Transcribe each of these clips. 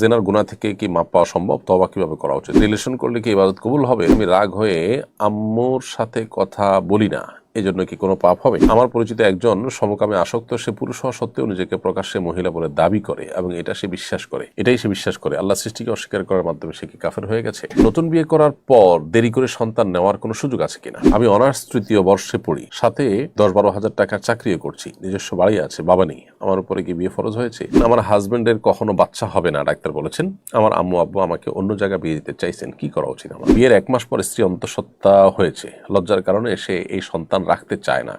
জেনার গুনাহ থেকে কি মাপ পাওয়া সম্ভব? তওবা কিভাবে করা উচিত? রিলেশন করলে কি ইবাদত কবুল হবে? আমি রাগ হয়ে আম্মুর সাথে কথা বলি না, এজন্য কি কোনো পাপ হবে? আমার পরিচিত একজন সমকামে আসক্ত, সে পুরুষ হওয়া সত্ত্বেও নিজেকে প্রকাশ্যে মহিলা বলে দাবি করে এবং এটাই সে বিশ্বাস করে। আল্লাহ সৃষ্টিকে অস্বীকার করার মাধ্যমে সে কি কাফের হয়ে গেছে? নতুন বিয়ে করার পর দেরি করে সন্তান নেওয়ার কোনো সুযোগ আছে কিনা? আমি অনার্স তৃতীয় বর্ষে পড়ি, সাথে 10-12 হাজার টাকার চাকরিও করছি, নিজস্ব বাড়ি আছে, বাবা নেই, আমার উপরে কি বিয়ে ফরজ হয়েছে? আমার হাজবেন্ডের কখনো বাচ্চা হবে না, ডাক্তার বলেছেন। আমার আম্মু আব্বু আমাকে অন্য জায়গায় বিয়ে দিতে চাইছেন, কি করা উচিত আমার? বিয়ের 1 মাস পর স্ত্রী অন্তঃসত্ত্বা হয়েছে, লজ্জার কারণে সে এই সন্তান রাখতে চায় না।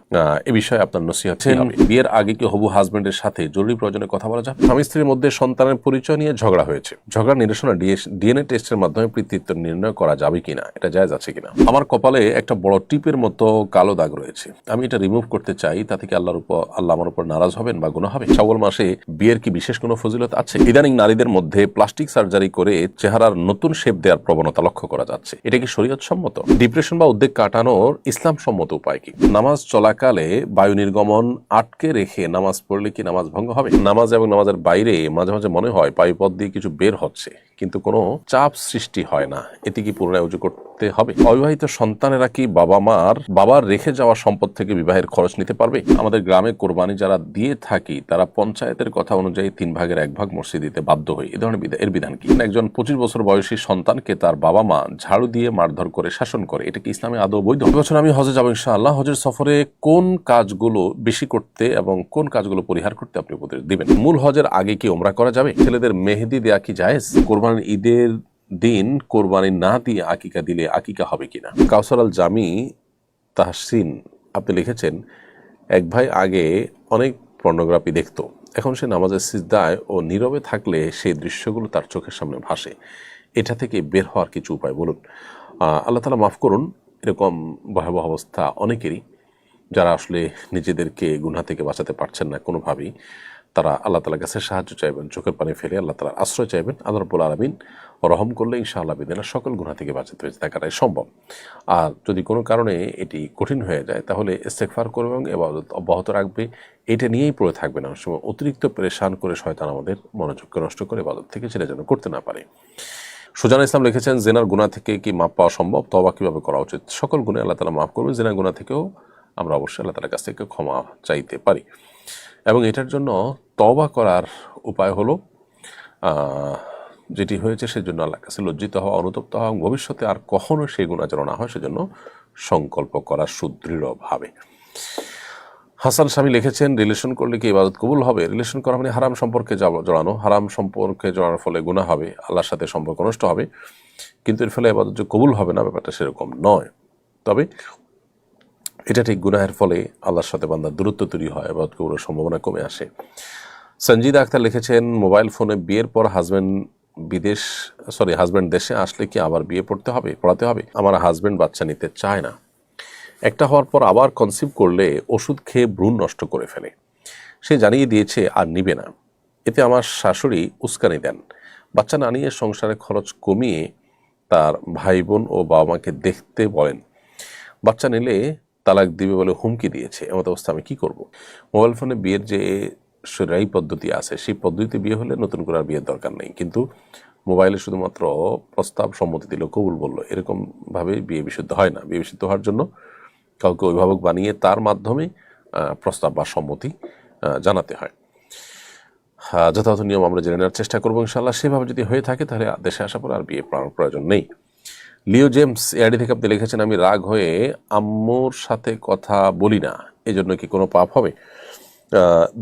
এ বিষয়ে আপনার নসিহত কি হবে? বিয়ের আগে কি হবু হাজবেন্ডের সাথে জরুরি প্রয়োজনে কথা বলা যায়? স্বামী স্ত্রীর মধ্যে সন্তানের পরিচয় নিয়ে ঝগড়া হয়েছে, ঝগড়া নিরসনে ডিএনএ টেস্টের মাধ্যমে পিতৃত্ব নির্ণয় করা যাবে কিনা, এটা জায়েজ আছে কিনা? আমার কপালে একটা বড় টিপের মতো কালো দাগ রয়েছে, আমি এটা রিমুভ করতে চাই, তাতে কি আল্লাহ আমার উপর নারাজ হবেন বা গুনাহ হবে? শাওয়াল মাসে বিয়ের কি বিশেষ কোনো ফজিলত আছে? ইদানিং নারীদের মধ্যে প্লাস্টিক সার্জারি করে চেহারার নতুন শেপ দেওয়ার প্রবণতা লক্ষ্য করা যাচ্ছে, এটা কি শরীয়ত সম্মত? ডিপ্রেশন বা উদ্বেগ কাটানোর ইসলাম সম্মত উপায় কি? নামাজ চলাকালে বায়ু নির্গমন আটকে রেখে নামাজ পড়লে কি নামাজ ভঙ্গ হবে? নামাজ এবং নামাজের বাইরে মাঝে মাঝে মনে হয় বায়ুপথ দিয়ে কিছু বের হচ্ছে, কিন্তু কোনো চাপ সৃষ্টি হয় না, এতে কি পুনরায় উজু করতে হবে? অবিবাহিত সন্তানেরা কি বাবার রেখে যাওয়া সম্পদ থেকে বিবাহের খরচ নিতে পারবে? আমাদের গ্রামে কোরবানি যারা দিয়ে থাকি তারা পঞ্চায়েতের কথা অনুযায়ী 3 ভাগের 1 ভাগ মসজিদ দিতে বাধ্য হই, এ ধরনের এর বিধান কি? একজন 25 বছর বয়সী সন্তানকে তার বাবা মা ঝাড়ু দিয়ে মারধর করে শাসন করে, এটা কি ইসলামে আদৌ বৈধ? এবছর আমি হজে যাবো ইনশাআল্লাহ, হজের সফরে কোন কাজগুলো বেশি করতে এবং কোন কাজগুলো পরিহার করতে আপনি উপদেশ দিবেন? মূল হজের আগে কি ওমরা করা যাবে? ছেলেদের মেহেদি দেয়া কি জায়েজ? কোরবানির ঈদের দিন কোরবানি না দিয়ে আকিকা দিলে আকিকা হবে কিনা? কাউসার আল জামি তাহসিন আপনি লিখেছেন, এক ভাই আগে অনেক পর্নোগ্রাফি দেখতো, এখন সে নামাজের সিজদায় ও নীরবে থাকলে সেই দৃশ্যগুলো তার চোখের সামনে ভাসে, এটা থেকে বের হওয়ার কিছু উপায় বলুন। আল্লাহ তাআলা মাফ করুন, এরকম ভয়াবহ অবস্থা অনেকেরই, যারা আসলে নিজেদেরকে গুনাহ থেকে বাঁচাতে পারছেন না কোনোভাবেই, তারা আল্লাহ তাআলার কাছে সাহায্য চাইবেন, চোখের পানি ফেলে আল্লাহ তাআলার আশ্রয় চাইবেন। আল্লাহ রাব্বুল আলামিন রহম করলে ইনশাআল্লাহ বিদিনা সকল গুনাহ থেকে বাঁচতে থাকাটাই সম্ভব। আর যদি কোনো কারণে এটি কঠিন হয়ে যায় তাহলে ইস্তেগফার করবে এবং ইবাদত অব্যাহত রাখবে, এটা নিয়েই পড়ে থাকবে না। সময় অতিরিক্ত পেরেশান করে শয়তান আমাদের মনোযোগকে নষ্ট করে ইবাদত থেকে সেটা যেন করতে না পারে। সুজান ইসলাম লিখেছেন, জেনার গুনাহ থেকে কি মাপ পাওয়া সম্ভব? তওবা কিভাবে করা উচিত? সকল গুনাহ আল্লাহ তাআলা মাফ করবেন, জেনার গুনাহ থেকেও আমরা অবশ্যই আল্লাহ তাআলার কাছ থেকে ক্ষমা চাইতে পারি। এবং এটার জন্য তওবা করার উপায় হলো যেটি হয়েছে সেজন্য আল্লাহর কাছে লজ্জিত হওয়া, অনুতপ্ত হওয়া এবং ভবিষ্যতে আর কখনো সেই গুনাহ যেন না হয় সেজন্য সংকল্প করা সুদৃঢ়ভাবে। হাসান স্বামী লিখেছেন, রিলেশন করলে কি ইবাদত কবুল হবে? রিলেশন করা মানে হারাম সম্পর্কে জড়ানো, হারাম সম্পর্কে জড়ানোর ফলে গুনাহ হবে, আল্লাহর সাথে সম্পর্ক নষ্ট হবে, কিন্তু এর ফলে ইবাদত যে কবুল হবে না ব্যাপারটা সেরকম নয়। তবে এটা ঠিক, গুনাহের ফলে আল্লাহর সাথে বান্দার দূরত্ব তৈরি হয়, ইবাদত কবুলের সম্ভাবনা কমে আসে। সঞ্জিদা আক্তার লিখেছেন, মোবাইল ফোনে বিয়ের পর হাজব্যান্ড দেশে আসলে কি আবার বিয়ে পড়াতে হবে? আমার হাজব্যান্ড বাচ্চা নিতে চায় না, একটা হওয়ার পর আবার কনসিভ করলে ওষুধ খেয়ে ভ্রূণ নষ্ট করে ফেলে, সে জানিয়ে দিয়েছে আর নিবে না, এতে আমার শাশুড়ি উস্কানি দেন, বাচ্চা না নিয়ে সংসারে খরচ কমিয়ে তার ভাই বোন ও বাবা মাকে দেখতে বলেন, বাচ্চা নিলে তালাক দিবে বলে হুমকি দিয়েছে, এমত অবস্থা আমি কি করব? মোবাইল ফোনে বিয়ের যে শরীয়ী পদ্ধতি আছে সেই পদ্ধতিতে বিয়ে হলে নতুন করে আর বিয়ের দরকার নেই, কিন্তু মোবাইলে শুধুমাত্র প্রস্তাব সম্মতি দিল, কবুল বললো, এরকম ভাবে বিয়ে বিশুদ্ধ হয় না। বিয়ে বিশুদ্ধ হওয়ার জন্য কাউকে অভিভাবক বানিয়ে তার মাধ্যমে প্রস্তাব বা সম্মতি জানাতে হয়। যথাযথ নিয়ম আমরা জেনে নেওয়ার চেষ্টা করবো ইনশাআল্লাহ। সেভাবে যদি হয়ে থাকে তাহলে দেশে আসার পর আর বিয়ে পড়ানোর প্রয়োজন নেই। লিও জেমস এআইডি থেকে আপনি লিখেছেন, আমি রাগ হয়ে আম্মুর সাথে কথা বলি না, এজন্য কি কোনো পাপ হবে?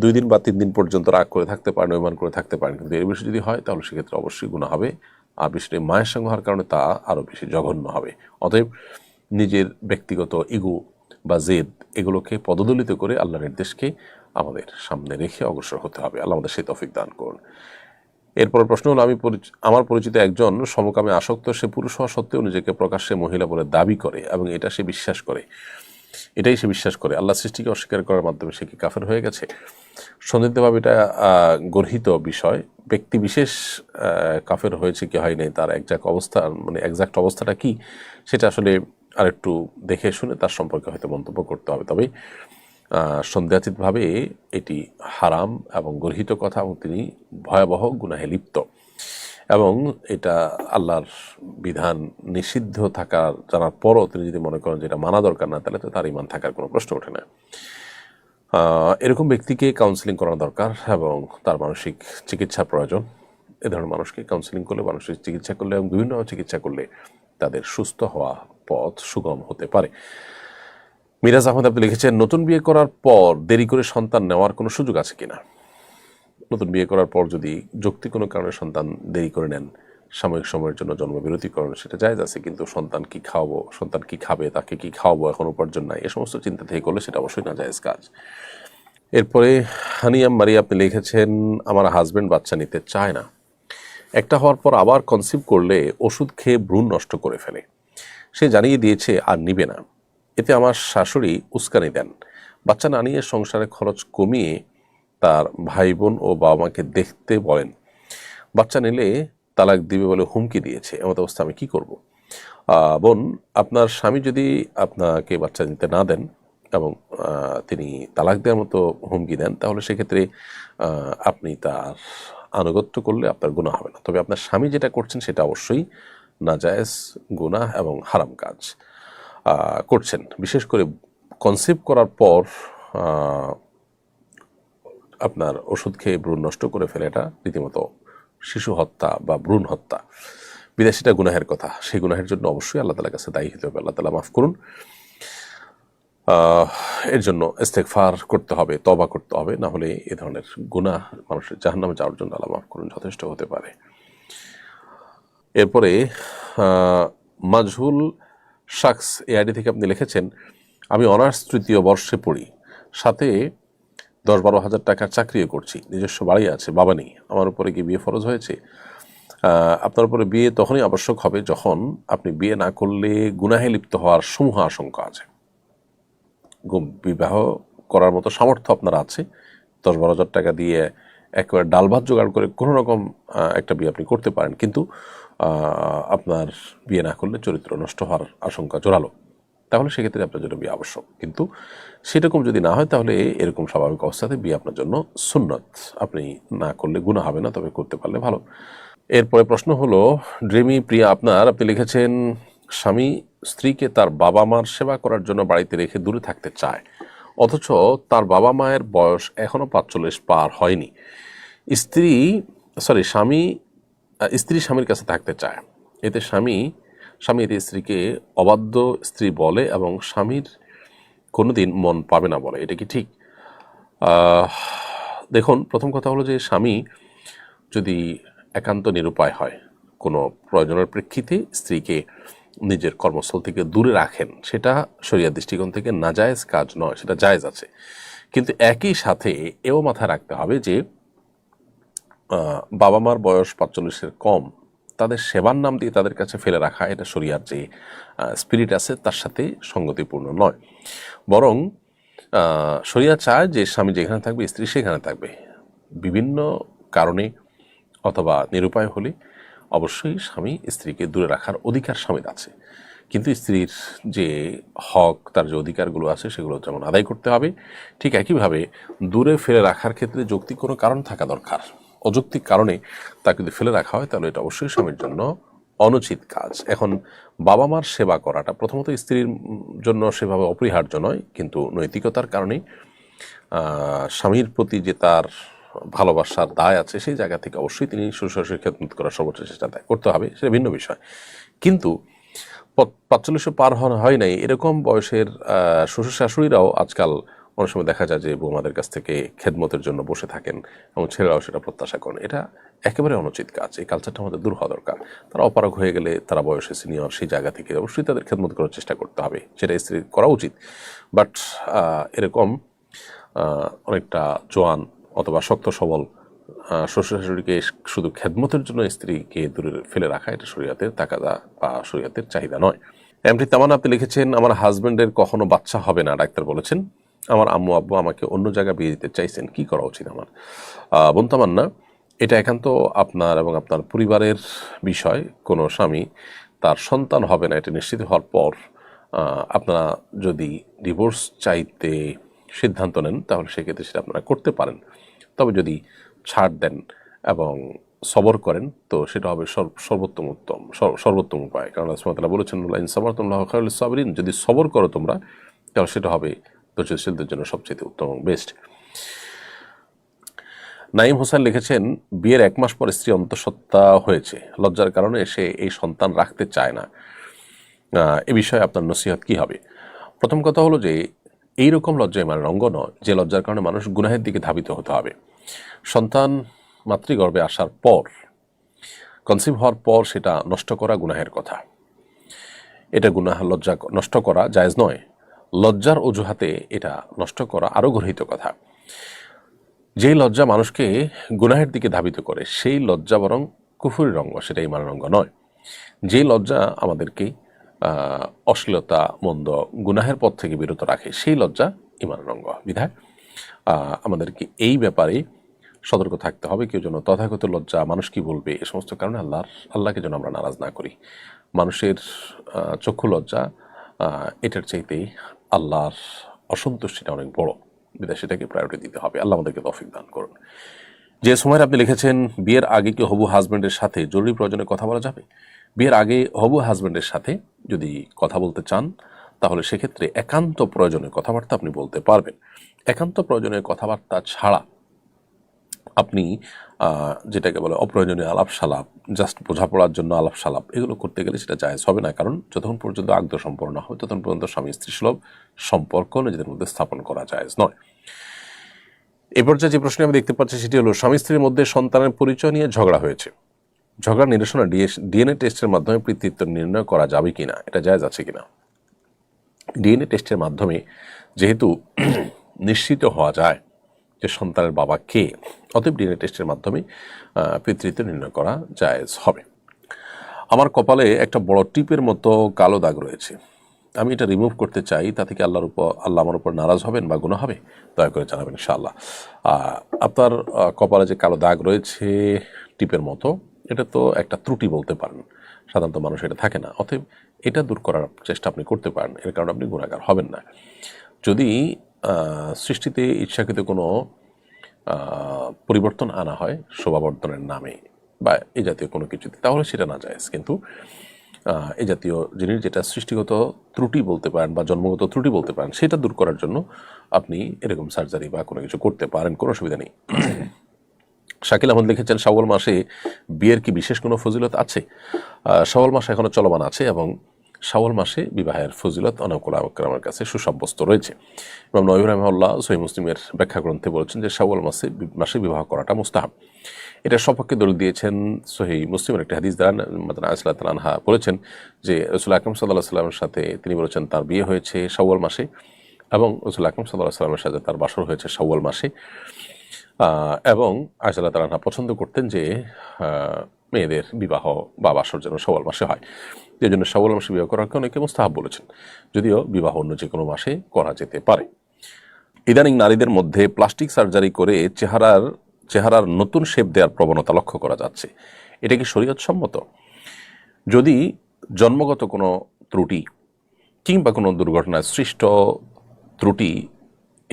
2 দিন বা 3 দিন পর্যন্ত রাগ করে থাকতে পারেন, অভিমান করে থাকতে পারেন, কিন্তু এর বেশি যদি হয় তাহলে সেক্ষেত্রে অবশ্যই গুনাহ হবে, আর বিষয়টি মায়ের সঙ্গে হওয়ার কারণে তা আরও বেশি জঘন্য হবে। অতএব নিজের ব্যক্তিগত ইগো বা জেদ এগুলোকে পদদলিত করে আল্লাহর নির্দেশকে আমাদের সামনে রেখে অগ্রসর হতে হবে। আল্লাহ আমাদের সেই তৌফিক দান করুন। এরপর প্রশ্ন হলো, আমার পরিচিত একজন সমকামে আসক্ত, সে পুরুষ হওয়া সত্ত্বেও নিজেকে প্রকাশ্যে মহিলা বলে দাবি করে এবং এটাই সে বিশ্বাস করে। আল্লাহ সৃষ্টিকে অস্বীকার করার মাধ্যমে সে কি কাফের হয়ে গেছে? সন্দিগ্ধভাবে এটা গর্হিত বিষয়, ব্যক্তি বিশেষ কাফের হয়েছে কি হয় নাই তার এক্সাক্ট অবস্থাটা কি সেটা আসলে আরেকটু দেখে শুনে তার সম্পর্কে হয়তো মন্তব্য করতে হবে। তবে সন্দেহাতীতভাবে এটি হারাম এবং গর্হিত কথা এবং তিনি ভয়াবহ গুনাহে লিপ্ত। এবং এটা আল্লাহর বিধান নিষিদ্ধ থাকার জানার পরও তিনি যদি মনে করেন যে এটা মানা দরকার না, তাহলে তো তার ঈমান থাকার কোনো প্রশ্ন ওঠে না। এরকম ব্যক্তিকে কাউন্সিলিং করানো দরকার এবং তার মানসিক চিকিৎসা প্রয়োজন। এ ধরনের মানুষকে কাউন্সিলিং করলে, মানসিক চিকিৎসা করলে এবং বিভিন্ন চিকিৎসা করলে তাদের সুস্থ হওয়া পথ সুগম হতে পারে। মিরাজ আহমেদ আপনি লিখেছেন, নতুন বিয়ে করার পর দেরি করে সন্তান নেওয়ার কোনো সুযোগ আছে কিনা? নতুন বিয়ে করার পর যদি যৌক্তিক কোনো কারণে সন্তান দেরি করে নেন, সাময়িক সময়ের জন্য জন্মবিরতি করেন, সেটা জায়েজ আছে। কিন্তু সন্তান কি খাওয়াবো, সন্তান কি খাবে, তাকে কি খাওয়াবো, এখন উপার্জন নাই, এ সমস্ত চিন্তা থেকে করলে সেটা অবশ্যই না জায়েজ কাজ। এরপরে হানিয়াম মারি আপনি লিখেছেন, আমার হাজব্যান্ড বাচ্চা নিতে চায় না, একটা হওয়ার পর আবার কনসিভ করলে ওষুধ খেয়ে ভ্রূণ নষ্ট করে ফেলে, সে জানিয়ে দিয়েছে আর নিবে না। এতে আমার শাশুড়ি উস্কানি দেন, বাচ্চা না নিয়ে সংসারে খরচ কমিয়ে তার ভাই বোন ও বাবা মাকে দেখতে বলেন, বাচ্চা নিলে তালাক দিবে বলে হুমকি দিয়েছে। এমন অবস্থা আমি কি করব? বোন, আপনার স্বামী যদি আপনাকে বাচ্চা নিতে না দেন এবং তিনি তালাক দেওয়ার মতো হুমকি দেন, তাহলে সেক্ষেত্রে আপনি তার আনুগত্য করলে আপনার গুনাহ হবে না। তবে আপনার স্বামী যেটা করছেন সেটা অবশ্যই নাজায়েজ, গুনাহ এবং হারাম কাজ করছেন। বিশেষ করে কনসিভ করার পর আপনার ওষুধ খেয়ে ভ্রূণ নষ্ট করে ফেলে, এটা রীতিমতো শিশু হত্যা বা ভ্রূণ হত্যা। বিদেশিটা গুনাহের কথা, সেই গুনাহের জন্য অবশ্যই আল্লাহ তাআলার কাছে দায়ী হতে হবে। আল্লাহ তাআলা মাফ করুন। এর জন্য ইস্তেগফার করতে হবে, তওবা করতে হবে, না হলে এ ধরনের গুনাহ মানুষের জাহান্নামে যাওয়ার জন্য আল্লাহ মাফ করুন যথেষ্ট হতে পারে। এরপরে মাজহুল শাখস এআইডি থেকে আপনি লিখেছেন, আমি অনার্স তৃতীয় বর্ষে পড়ি, সাথে 10-12 হাজার টাকার চাকরিও করছি, নিজস্ব বাড়ি আছে, বাবা নেই, আমার উপরে কি বিয়ে ফরজ হয়েছে? আপনার উপরে বিয়ে তখনই আবশ্যক হবে যখন আপনি বিয়ে না করলে গুনাহে লিপ্ত হওয়ার সমূহ আশঙ্কা আছে। বিবাহ করার মতো সামর্থ্য আপনার আছে, 10-12 হাজার টাকা দিয়ে একেবারে ডাল ভাত জোগাড় করে কোনো রকম একটা বিয়ে আপনি করতে পারেন, কিন্তু আপনার বিয়ে না করলে চরিত্র নষ্ট হওয়ার আশঙ্কা জোরালো, তাহলে সেক্ষেত্রে আপনার জন্য বিয়ে আবশ্যক। কিন্তু সেরকম যদি না হয়, তাহলে এরকম স্বাভাবিক অবস্থাতে বিয়ে আপনার জন্য সুন্নত, আপনি না করলে গুনাহ হবে না, তবে করতে পারলে ভালো। এরপরে প্রশ্ন হলো, ড্রিমি প্রিয়া আপনি লিখেছেন, স্বামী স্ত্রীকে তার বাবা মার সেবা করার জন্য বাড়িতে রেখে দূরে থাকতে চায়, অথচ তার বাবা মায়ের বয়স এখনও 45 পার হয়নি। স্ত্রী স্বামীর কাছে থাকতে চায়, এতে স্বামী এতে স্ত্রীকে অবাধ্য স্ত্রী বলে এবং স্বামীর কোনোদিন মন পাবে না বলে, এটা কি ঠিক? দেখুন, প্রথম কথা হলো যে স্বামী যদি একান্ত নিরুপায় হয়, কোনো প্রয়োজনের প্রেক্ষিতে স্ত্রীকে নিজের কর্মস্থল থেকে দূরে রাখেন, সেটা শরিয়ার দৃষ্টিকোণ থেকে নাজায়েজ কাজ নয়, সেটা জায়েজ আছে। কিন্তু একই সাথে এও মাথায় রাখতে হবে যে বাবা মার বয়স 45-এর কম, তাদের সেবার নাম দিয়ে তাদের কাছে ফেলে রাখা, এটা শরিয়ার যে স্পিরিট আছে তার সাথে সঙ্গতিপূর্ণ নয়। বরং শরিয়া চায় যে স্বামী যেখানে থাকবে স্ত্রী সেখানে থাকবে। বিভিন্ন কারণে অথবা নিরুপায় হলে অবশ্যই স্বামী স্ত্রীকে দূরে রাখার অধিকার স্বামীর আছে, কিন্তু স্ত্রীর যে হক, তার যে অধিকারগুলো আছে সেগুলো যেমন আদায় করতে হবে, ঠিক একইভাবে দূরে ফেলে রাখার ক্ষেত্রে যৌক্তিক কোনো কারণ থাকা দরকার। অযৌক্তিক কারণে তাকে যদি ফেলে রাখা হয়, তাহলে এটা অবশ্যই স্বামীর জন্য অনুচিত কাজ। এখন বাবা মার সেবা করাটা প্রথমত স্ত্রীর জন্য সেভাবে অপরিহার্য নয়, কিন্তু নৈতিকতার কারণে স্বামীর প্রতি যে তার ভালোবাসার দায় আছে, সেই জায়গা থেকে অবশ্যই তিনি শ্বশুর-শাশুড়ির খেদমত করার সর্বোচ্চ চেষ্টা করতে হবে, সেটা ভিন্ন বিষয়। কিন্তু 45 পার হয় নাই এরকম বয়সের শ্বশুর শাশুড়িরাও আজকাল অনেক সময় দেখা যায় যে বৌমাদের কাছ থেকে খেদমতের জন্য বসে থাকেন এবং ছেলেরাও সেটা প্রত্যাশা করেন। এটা একেবারে অনুচিত কাজ, এই কালচারটা আমাদের দূর হওয়া দরকার। তারা অপারগ হয়ে গেলে, তারা বয়সে সিনিয়র, সেই জায়গা থেকে অবশ্যই তাদের খেদমত করার চেষ্টা করতে হবে, সেটা স্ত্রীর করা উচিত। বাট এরকম অনেকটা জোয়ান অথবা শক্ত সবল শ্বশুর শাশুড়িকে শুধু খেদমতের জন্য স্ত্রীকে দূরে ফেলে রাখা, এটা শরীয়তের তাকাদা বা শরীয়তের চাহিদা নয়। এমটি তামান আপনি লিখেছেন, আমার হাজব্যান্ডের কখনো বাচ্চা হবে না, ডাক্তার বলেছেন, আমার আম্মু আব্বু আমাকে অন্য জায়গায় বিয়ে দিতে চাইছেন, কি করা উচিত আমার? বোন তামান্না, এটা একান্ত আপনার এবং আপনার পরিবারের বিষয়। কোনো স্বামী তার সন্তান হবে না এটা নিশ্চিত হওয়ার পর আপনারা যদি ডিভোর্স চাইতে সিদ্ধান্ত নেন, তাহলে সেক্ষেত্রে সেটা আপনারা করতে পারেন। তবে যদি ছাড় দেন এবং সবর করেন তো সেটা হবে সর্বোত্তম উপায়। কারণ আল্লাহ সুবহানাহু ওয়া তাআলা বলেছেন লা ইন সাবারতুম লাহু খায়রুল লিস-সাবিরিন, যদি সবর করো তোমরা তাহলে সেটা হবে ধৈর্যশীলদের জন্য সবচেয়ে উত্তম এবং বেস্ট। নাইম হোসেন লিখেছেন, বিয়ের 1 মাস পর স্ত্রী অন্তঃসত্ত্বা হয়েছে, লজ্জার কারণে সে এই সন্তান রাখতে চায় না, এ বিষয়ে আপনার নসিহত কি হবে? প্রথম কথা হলো যে এইরকম লজ্জা ইমানের অঙ্গ নয় যে লজ্জার কারণে মানুষ গুনাহের দিকে ধাবিত হতে হবে। সন্তান মাতৃগর্ভে আসার পর, কনসিভ হওয়ার পর সেটা নষ্ট করা গুনাহের কথা। এটা গুনাহ, লজ্জা নষ্ট করা জায়েজ নয়। লজ্জার অজুহাতে এটা নষ্ট করা আরও গর্হিত কথা। যেই লজ্জা মানুষকে গুনাহের দিকে ধাবিত করে সেই লজ্জা বরং কুফুরির অঙ্গ, সেটা ইমানের অঙ্গ নয়। যেই লজ্জা আমাদেরকে অশ্লীলতা, মন্দ, গুনাহের পথ থেকে বিরত রাখে সেই লজ্জা ইমানের অঙ্গ। বিধায় আমাদেরকে এই ব্যাপারে সতর্ক থাকতে হবে। কেউ যেন তথাগত লজ্জা, মানুষ কি বলবে, এ সমস্ত কারণে আল্লাহকে যেন আমরা নারাজ না করি। মানুষের চক্ষু লজ্জা এটার চাইতে আল্লাহর অসন্তুষ্টিটা অনেক বড়, বিধায় সেটাকে প্রায়োরিটি দিতে হবে। আল্লাহ আমাদেরকে তৌফিক দান করুন। যে সময় আপনি লিখেছেন, বিয়ের আগে কি হবু হাজব্যান্ডের সাথে জরুরি প্রয়োজনে কথা বলা যাবে? বিয়ের আগে হবু হাজব্যান্ডের সাথে যদি কথা বলতে চান তাহলে সেক্ষেত্রে একান্ত প্রয়োজনে কথাবার্তা আপনি বলতে পারবেন। একান্ত প্রয়োজনে কথাবার্তা ছাড়া আপনি যেটাকে বলে অপ্রয়োজনীয় আলাপ সালাপ, জাস্ট বোঝাপড়ার জন্য আলাপ সালাপ, এগুলো করতে গেলে সেটা জায়েজ হবে না। কারণ যতক্ষণ পর্যন্ত আগ্ধ সম্পর্ক না হবে ততক্ষণ পর্যন্ত স্বামী স্ত্রী সুলভ সম্পর্ক নিজেদের মধ্যে স্থাপন করা জায়েজ নয়। এ পর্যায়ে যে প্রশ্ন আমি দেখতে পাচ্ছি সেটি হলো, স্বামী স্ত্রীর মধ্যে সন্তানের পরিচয় নিয়ে ঝগড়া হয়েছে, ঝগড়া নিরসনে ডিএনএ টেস্টের মাধ্যমে পিতৃত্ব নির্ণয় করা যাবে কিনা, এটা জায়েজ আছে কিনা? ডিএনএ টেস্টের মাধ্যমে যেহেতু নিশ্চিত হওয়া যায় যে সন্তানের বাবা কে, অতএব ডিএনএ টেস্টের মাধ্যমে পিতৃত্ব নির্ণয় করা জায়েজ হবে। আমার কপালে একটা বড় টিপের মতো কালো দাগ রয়েছে, আমি এটা রিমুভ করতে চাই, তাতে কি আল্লাহ আমার উপর নারাজ হবেন বা গুনাহ হবে? দয়া করে জানাবেন ইনশাআল্লাহ। আপনার কপালে যে কালো দাগ রয়েছে টিপের মতো, এটা তো একটা ত্রুটি বলতে পারেন, সাধারণত মানুষ এটা থাকে না। অতএব এটা দূর করার চেষ্টা আপনি করতে পারেন, এর কারণে আপনি গুনাহগার হবেন না। যদি সৃষ্টিতে ইচ্ছাকৃত কোনো পরিবর্তন আনা হয় শোভাবর্ধনের নামে বা এই জাতীয় কোনো কিছুতে, তাহলে সেটা না জায়েজ। কিন্তু এই জাতীয় জিনিস যেটা সৃষ্টিগত ত্রুটি বলতে পারেন বা জন্মগত ত্রুটি বলতে পারেন, সেটা দূর করার জন্য আপনি এরকম সার্জারি বা কোনো কিছু করতে পারেন, কোনো অসুবিধা নেই। শাকিল আহমদ লিখেছেন, শাওয়াল মাসে বিয়ের কি বিশেষ কোনো ফজিলত আছে? শাওয়াল মাস এখনও চলমান আছে এবং শাওয়াল মাসে বিবাহের ফজিলত অনেক ওলামার কাছে সুসাব্যস্ত রয়েছে। ইমাম নবী রাহিমাহুল্লাহ সহিহ মুসলিমের ব্যাখ্যা গ্রন্থে বলেছেন যে শাওয়াল মাসে বিবাহ করাটা মুস্তাহাব। এটার সপক্ষে দলিল দিয়েছেন সহিহ মুসলিমের একটি হাদিস দ্বারা। আয়েশা রাদিয়াল্লাহু আনহা বলেছেন যে রাসূল আকরাম সাল্লাল্লাহু আলাইহি ওয়াসাল্লামের সাথে, তিনি বলেছেন তার বিয়ে হয়েছে শাওয়াল মাসে এবং রাসূল আকরাম সাল্লাল্লাহু আলাইহি ওয়াসাল্লামের সাথে তার বাসর হয়েছে শাওয়াল মাসে। এবং আয়েশা রাদিয়াল্লাহু আনহা পছন্দ করতেন যে মেয়েদের বিবাহ বা বাসর যেন শাওয়াল মাসে হয়। এই জন্য শাওয়াল মাসে বিবাহ করাকে অনেকে মুস্তাহাব বলেছেন, যদিও বিবাহ অন্য যে কোনো মাসে করা যেতে পারে। ইদানিং নারীদের মধ্যে প্লাস্টিক সার্জারি করে চেহারার নতুন শেপ দেওয়ার প্রবণতা লক্ষ্য করা যাচ্ছে, এটা কি শরীয়ত সম্মত? যদি জন্মগত কোনো ত্রুটি কিংবা কোনো দুর্ঘটনায় সৃষ্ট ত্রুটি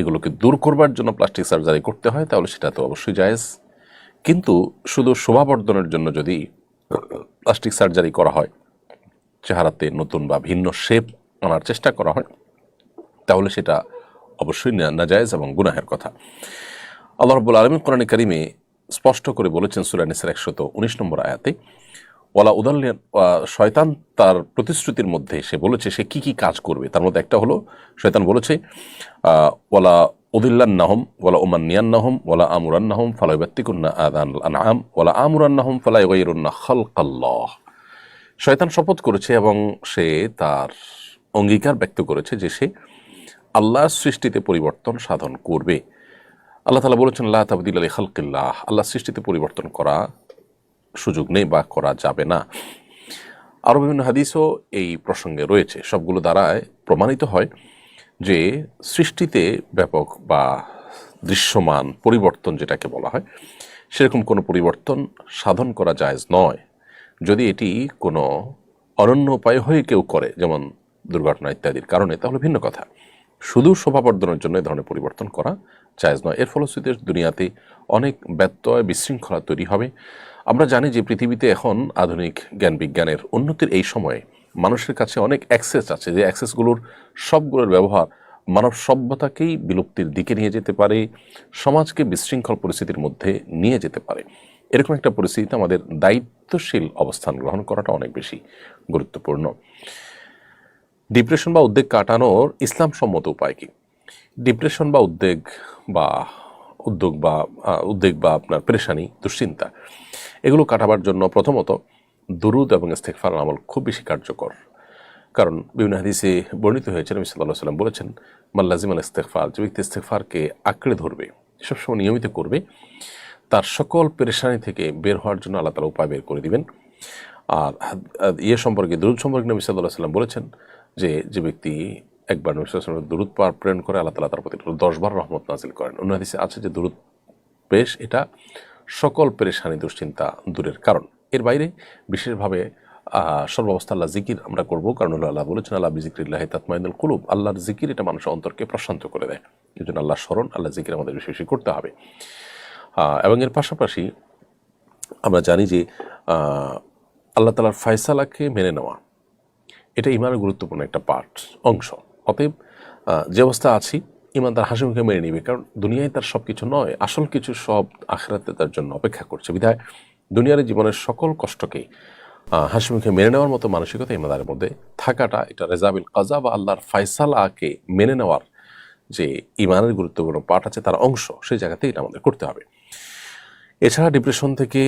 এগুলোকে দূর করবার জন্য প্লাস্টিক সার্জারি করতে হয় তাহলে সেটা তো অবশ্যই জায়েজ। কিন্তু শুধু শোভাবর্ধনের জন্য যদি প্লাস্টিক সার্জারি করা হয়, চেহারাতে নতুন বা ভিন্ন শেপ আনার চেষ্টা করা হয়, তাহলে সেটা অবশ্যই নাজায়েজ এবং গুনাহের কথা। আল্লাহ রাব্বুল আলামিন কোরআনে কারিমে স্পষ্ট করে বলেছেন সূরা নিসার 119 নম্বর আয়াতে, ওয়ালা উদাল্লিন, শয়তান তার প্রতিশ্রুতির মধ্যে সে বলেছে সে কি কি কাজ করবে, তার মধ্যে একটা হলো শয়তান বলেছে ওয়ালা উদিল্লান্নাহুম ওয়ালা উমান্নিয়ান্নাহুম ওয়ালা আমুরান্নাহুম ফালা ইউবাত্তিকুন্না আযানাল আনআম ওয়ালা আমুরান্নাহুম ফালা ইউগাইয়িরুন্না খালকাল্লাহ। শয়তান শপথ করেছে এবং সে তার অঙ্গীকার ব্যক্ত করেছে যে সে আল্লাহর সৃষ্টিতে পরিবর্তন সাধন করবে। আল্লাহ তাআলা বলেছেন লা তাবদীলা লিখালকিল্লাহ, আল্লাহর সৃষ্টিতে পরিবর্তন করা সুযোগ নেই বা করা যাবে না। আরও বিভিন্ন হাদিসও এই প্রসঙ্গে রয়েছে, সবগুলো দ্বারায় প্রমাণিত হয় যে সৃষ্টিতে ব্যাপক বা দৃশ্যমান পরিবর্তন যেটাকে বলা হয়, সেরকম কোনো পরিবর্তন সাধন করা জায়েজ নয়। যদি এটি কোনো অনন্য উপায় হয়ে কেউ করে, যেমন দুর্ঘটনা ইত্যাদির কারণে, তাহলে ভিন্ন কথা। শুধু শোভাবর্ধনের জন্য এই ধরনের পরিবর্তন করা জায়েজ নয়। এর ফলশ্রুতিতে দুনিয়াতে অনেক ব্যত্যয় বিশৃঙ্খলা তৈরি হবে, আমরা জানি যে পৃথিবীতে এখন আধুনিক জ্ঞান বিজ্ঞানের উন্নতির এই সময়ে মানুষের কাছে অনেক অ্যাক্সেস আছে, যে অ্যাক্সেসগুলোর সবগুলোর ব্যবহার মানব সভ্যতাকেই বিলুপ্তির দিকে নিয়ে যেতে পারে, সমাজকে বিশৃঙ্খল পরিস্থিতির মধ্যে নিয়ে যেতে পারে। এরকম একটা পরিস্থিতিতে আমাদের দায়িত্বশীল অবস্থান গ্রহণ করাটা অনেক বেশি গুরুত্বপূর্ণ। ডিপ্রেশন বা উদ্বেগ কাটানোর ইসলাম সম্মত উপায় কি? ডিপ্রেশন বা উদ্বেগ বা আপনার পেরেশানি, দুশ্চিন্তা, এগুলো কাটাবার জন্য প্রথমত দুরুদ এবং ইস্তেগফার আমল খুব বেশি কার্যকর। কারণ বিভিন্ন হাদিসে বর্ণিত হয়েছে, নবী সাল্লাল্লাহু আলাইহি ওয়াসাল্লাম বলেছেন, মান লাজিমাল ইস্তেগফার, যে ব্যক্তি ইস্তেগফারকে আঁকড়ে ধরবে, সবসময় নিয়মিত করবে, তার সকল পেরেশানি থেকে বের হওয়ার জন্য আল্লাহ তাআলা উপায় বের করে দিবেন। আর দুরুদ সম্পর্কে নবী সাল্লাল্লাহু আলাইহি ওয়াসাল্লাম বলেছেন যে ব্যক্তি একবার নবী সাল্লাল্লাহু আলাইহি ওয়াসাল্লামের দুরুদ পাঠ প্রেরণ করে, আল্লাহ তাআলা তার প্রতি 10 বার রহমত নাজিল করেন। অন্য হাদিসে আছে যে দুরুদ পেশ এটা সকল পেরেশানি দুশ্চিন্তা দূরের কারণ। এর বাইরে বিশেষভাবে সর্বাবস্থা আল্লাহ জিকির আমরা করব, কারণ আল্লাহ বলেছেন, আল্লাহ বিজিক্রিল্লাহি তাতমাইনুল কুলুব, আল্লাহর জিকির এটা মানুষের অন্তরকে প্রশান্ত করে দেয়। এই জন্য আল্লাহ স্মরণ, আল্লাহ জিকির আমাদের বেশি বেশি করতে হবে। এবং এর পাশাপাশি আমরা জানি যে আল্লাহ তাআলার ফয়সালাকে মেনে নেওয়া, এটা ইমানের গুরুত্বপূর্ণ একটা অংশ। অতএব যে অবস্থা আছি, ইমানদার হাসি মুখে মেনে নিবে, কারণ দুনিয়ায় তার সব কিছু নয়, আসল কিছু সব আখিরাতে তার জন্য অপেক্ষা করছে। বিধায় দুনিয়ার জীবনের সকল কষ্টকে হাসি মুখে মেনে নেওয়ার মতো মানসিকতা ইমানদারের মধ্যে থাকাটা, এটা রেজাবিল কাজা বা আল্লাহর ফয়সালাকে মেনে নেওয়ার যে ইমানের গুরুত্বপূর্ণ পার্ট আছে তার অংশ, সেই জায়গাতে এটা আমাদের করতে হবে। এছাড়া ডিপ্রেশন থেকে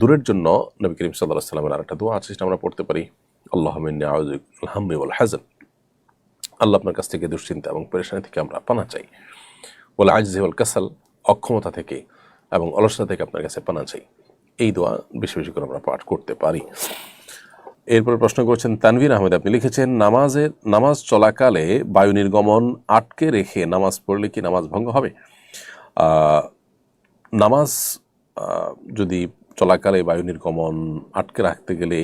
দূরের জন্য নবী করিম সাল্লাল্লাহু আলাইহি ওয়াসাল্লামের আরেকটা দোয়া আছে, সেটা আমরা পড়তে পারি, আল্লাহুম্মা ইন্নী আউযু বিকাল হাম্মি ওয়াল হাযান, আল্লাহ আপনার কাছ থেকে দুশ্চিন্তা এবং পেরেশানি থেকে আমরা পানা চাই। ওয়াল আজজি ওয়াল কাসাল, অক্ষমতা থেকে এবং অলসতা থেকে আপনার কাছে পানা চাই। এই দোয়া বেশি বেশি করে আমরা পাঠ করতে পারি। এরপরে প্রশ্ন করছেন তানভীর আহমেদ, আপনি লিখেছেন, নামাজ চলাকালে বায়ু নির্গমন আটকে রেখে নামাজ পড়লে কি নামাজ ভঙ্গ হবে? নামাজ যদি চলাকালে বায়ু নির্গমন আটকে রাখতে গেলে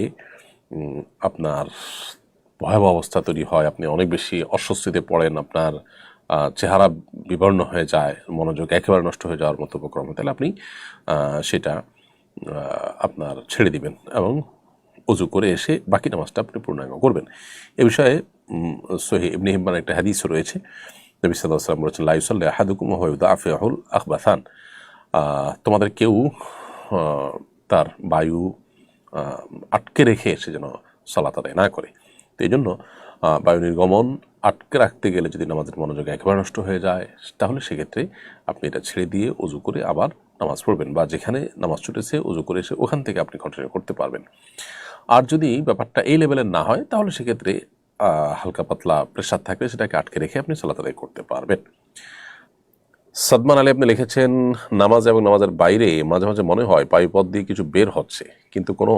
আপনার ভয়াবহ অবস্থা তৈরি হয়, আপনি অনেক বেশি অস্বস্তিতে পড়েন, আপনার চেহারা বিবর্ণ হয়ে যায়, মনোযোগ একেবারে নষ্ট হয়ে যাওয়ার মতো উপক্রম হয়, তাহলে আপনি সেটা আপনার ছেড়ে দিবেন এবং উজু করে এসে বাকি নামাজটা আপনি পূর্ণাঙ্গ করবেন। এ বিষয়ে সহিহ ইবনে হিব্বান একটা হাদিস রয়েছে, নবী সাল্লাল্লাহু আলাইহি ওয়াসাল্লাম বলেছেন, লা ইউসাল্লি আহাদুকুম ওয়া হুয়া ইউদাফিউল আখবাসান, তোমাদের কেউ তার বায়ু আটকে রেখে সে যেন সালাত আদায় না করে। তো এই জন্য বায়ু নির্গমন আটকে রাখতে গেলে যদি নামাজের মনোযোগ একেবারে নষ্ট হয়ে যায়, তাহলে সেক্ষেত্রে আপনি এটা ছেড়ে দিয়ে উজু করে আবার নামাজ পড়বেন, বা যেখানে নামাজ ছুটেছে উজু করে এসে ওখান থেকে আপনি কন্টিনিউ করতে পারবেন। আর যদি ব্যাপারটা এই লেভেলের না হয়, তাহলে সেক্ষেত্রে হালকা পাতলা প্রেসার থাকলে সেটাকে আটকে রেখে আপনি সালাত আদায় করতে পারবেন। সাদমান আলী, আপনি লিখেছেন, নামাজ এবং নামাজের বাইরে মাঝে মাঝে মনে হয় পায়ুপথ দিয়ে কিছু বের হচ্ছে, কিন্তু কোনো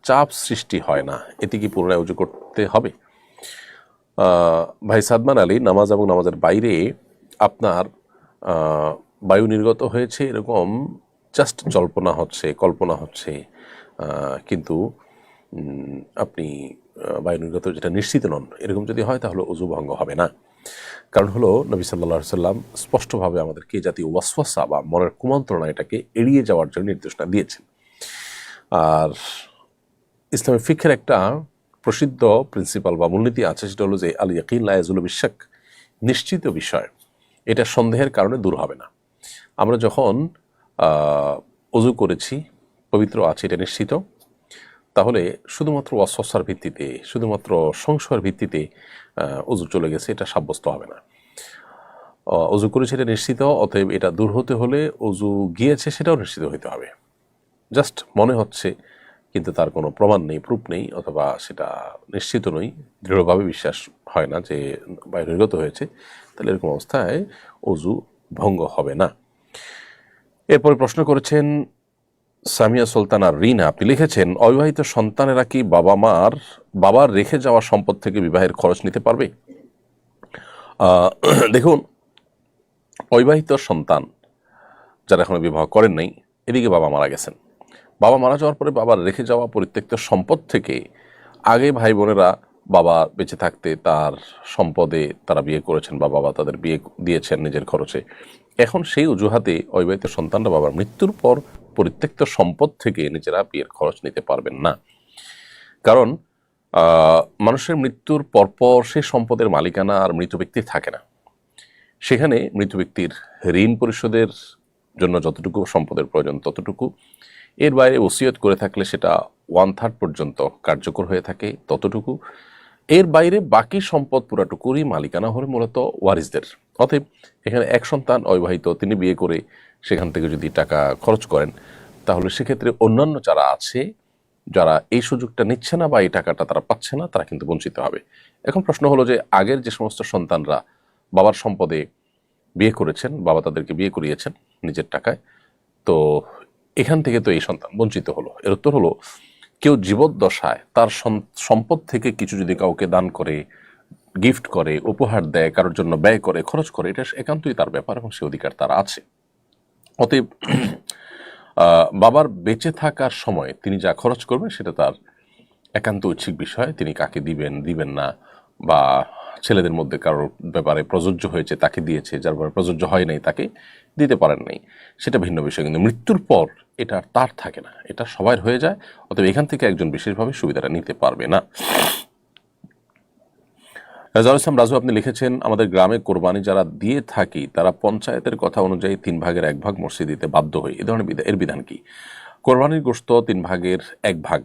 চাপ সৃষ্টি হয় না, এতে কি পুনরায় উজু করতে হবে? ভাই সাদমান আলী, নামাজ এবং নামাজের বাইরে আপনার বায়ু নির্গত হয়েছে এরকম জাস্ট কল্পনা হচ্ছে, কিন্তু আপনি বায়ু নির্গত যেটা নিশ্চিত নন, এরকম যদি হয় তাহলে উজু ভঙ্গ হবে না। কারণ হলো নবী সাল্লাল্লাহু আলাইহি ওয়াসাল্লাম স্পষ্টভাবে আমাদেরকে জাতীয় ওয়াসওয়াসা বা মনের কুমন্ত্রণা এটাকে এড়িয়ে যাওয়ার জন্য নির্দেশনা দিয়েছেন। আর ইসলামী ফিকহের একটা প্রসিদ্ধ প্রিন্সিপাল বা মূলনীতি আছে, সেটা হলো যে আল ইয়াকিন লা ইয়াজুলু বিশাক, নিশ্চিত বিষয় এটা সন্দেহের কারণে দূর হবে না। আমরা যখন ওযু করেছি, পবিত্র আছি এটা নিশ্চিত, তাহলে শুধুমাত্র ওয়াসওয়াসার ভিত্তিতে, শুধুমাত্র সংশয়ের ভিত্তিতে ওযু চলে গেছে এটা সাব্যস্ত হবে না। ওযু করেছে এটা নিশ্চিত, অতএব এটা দূর হতে হলে ওযু গিয়েছে সেটাও নিশ্চিত হইতে হবে। জাস্ট মনে হচ্ছে কিন্তু তার কোনো প্রমাণ নেই, প্রুফ নেই, অথবা সেটা নিশ্চিত নই, দৃঢ়ভাবে বিশ্বাস হয় না যে বায়ু নির্গত হয়েছে, তাহলে এরকম অবস্থায় ওযু ভঙ্গ হবে না। এরপরে প্রশ্ন করেছেন সামিয়া সুলতানা রিনা, আপনি লিখেছেন, অবিবাহিত সন্তানেরা কি বাবার রেখে যাওয়া সম্পদ থেকে বিবাহের খরচ নিতে পারবে? দেখুন, অবিবাহিত সন্তান যারা এখনো বিবাহ করেন নাই, এদিকে বাবা মারা গেছেন, বাবা মারা যাওয়ার পরে বাবার রেখে যাওয়া পরিত্যক্ত সম্পদ থেকে আগে ভাই বোনেরা বাবা বেঁচে থাকতে তার সম্পদে তারা বিয়ে করেছেন বা বাবা তাদের বিয়ে দিয়েছেন নিজের খরচে, এখন সেই অজুহাতে অবিবাহিত সন্তানরা বাবার মৃত্যুর পর পরিত্যক্ত সম্পদ থেকে নিজেরা বিয়ের খরচ নিতে পারবেন না। কারণ মানুষের মৃত্যুর পরপর সেই সম্পদের মালিকানা আর মৃত ব্যক্তির থাকে না। সেখানে মৃত ব্যক্তির ঋণ পরিশোধের জন্য যতটুকু সম্পদের প্রয়োজন ততটুকু, এর বাইরে ওসিয়ত করে থাকলে সেটা 1/3 পর্যন্ত কার্যকর হয়ে থাকে ততটুকু, এর বাইরে বাকি সম্পদ পুরাটুকুরই মালিকানা হলে মূলত ওয়ারিসদের। অতএব এখানে এক সন্তান অবিবাহিত, তিনি বিয়ে করে সেখান থেকে যদি টাকা খরচ করেন, তাহলে সেক্ষেত্রে অন্যান্য যারা আছে, যারা এই সুযোগটা নিচ্ছে না বা এই টাকাটা তারা পাচ্ছে না, তারা কিন্তু বঞ্চিত হবে। এখন প্রশ্ন হলো যে আগের যে সমস্ত সন্তানরা বাবার সম্পদে বিয়ে করেছেন, বাবা তাদেরকে বিয়ে করিয়েছেন নিজের টাকায়, তো এখান থেকে তো এই সন্তান বঞ্চিত হলো। এর উত্তর হলো, কেউ জীবদ্দশায় তার সম্পদ থেকে কিছু যদি কাউকে দান করে, গিফট করে, উপহার দেয়, কারোর জন্য ব্যয় করে, খরচ করে, এটা একান্তই তার ব্যাপার এবং সে অধিকার তার আছে। অতএব বাবার বেঁচে থাকার সময় তিনি যা খরচ করবেন সেটা তার একান্ত ঐচ্ছিক বিষয়। তিনি কাকে দিবেন, দিবেন না, বা ছেলেদের মধ্যে কারোর ব্যাপারে প্রযোজ্য হয়েছে তাকে দিয়েছে, যার ব্যাপারে প্রযোজ্য হয় নাই তাকে দিতে পারেন নাই, সেটা ভিন্ন বিষয়। কিন্তু মৃত্যুর পর এটা তার থাকে না, এটা সবার হয়ে যায়। অতএব এখান থেকে একজন বিশেষভাবে সুবিধাটা নিতে পারবে না। রাজাউল ইসলাম রাজু, আপনি লিখেছেন, আমাদের গ্রামে কোরবানি যারা দিয়ে থাকি তারা পঞ্চায়েতের কথা অনুযায়ী 3 ভাগের 1 ভাগ মসজিদ দিতে বাধ্য হই, এ ধরনের এর বিধান কি? কোরবানির গোশত 3 ভাগের 1 ভাগ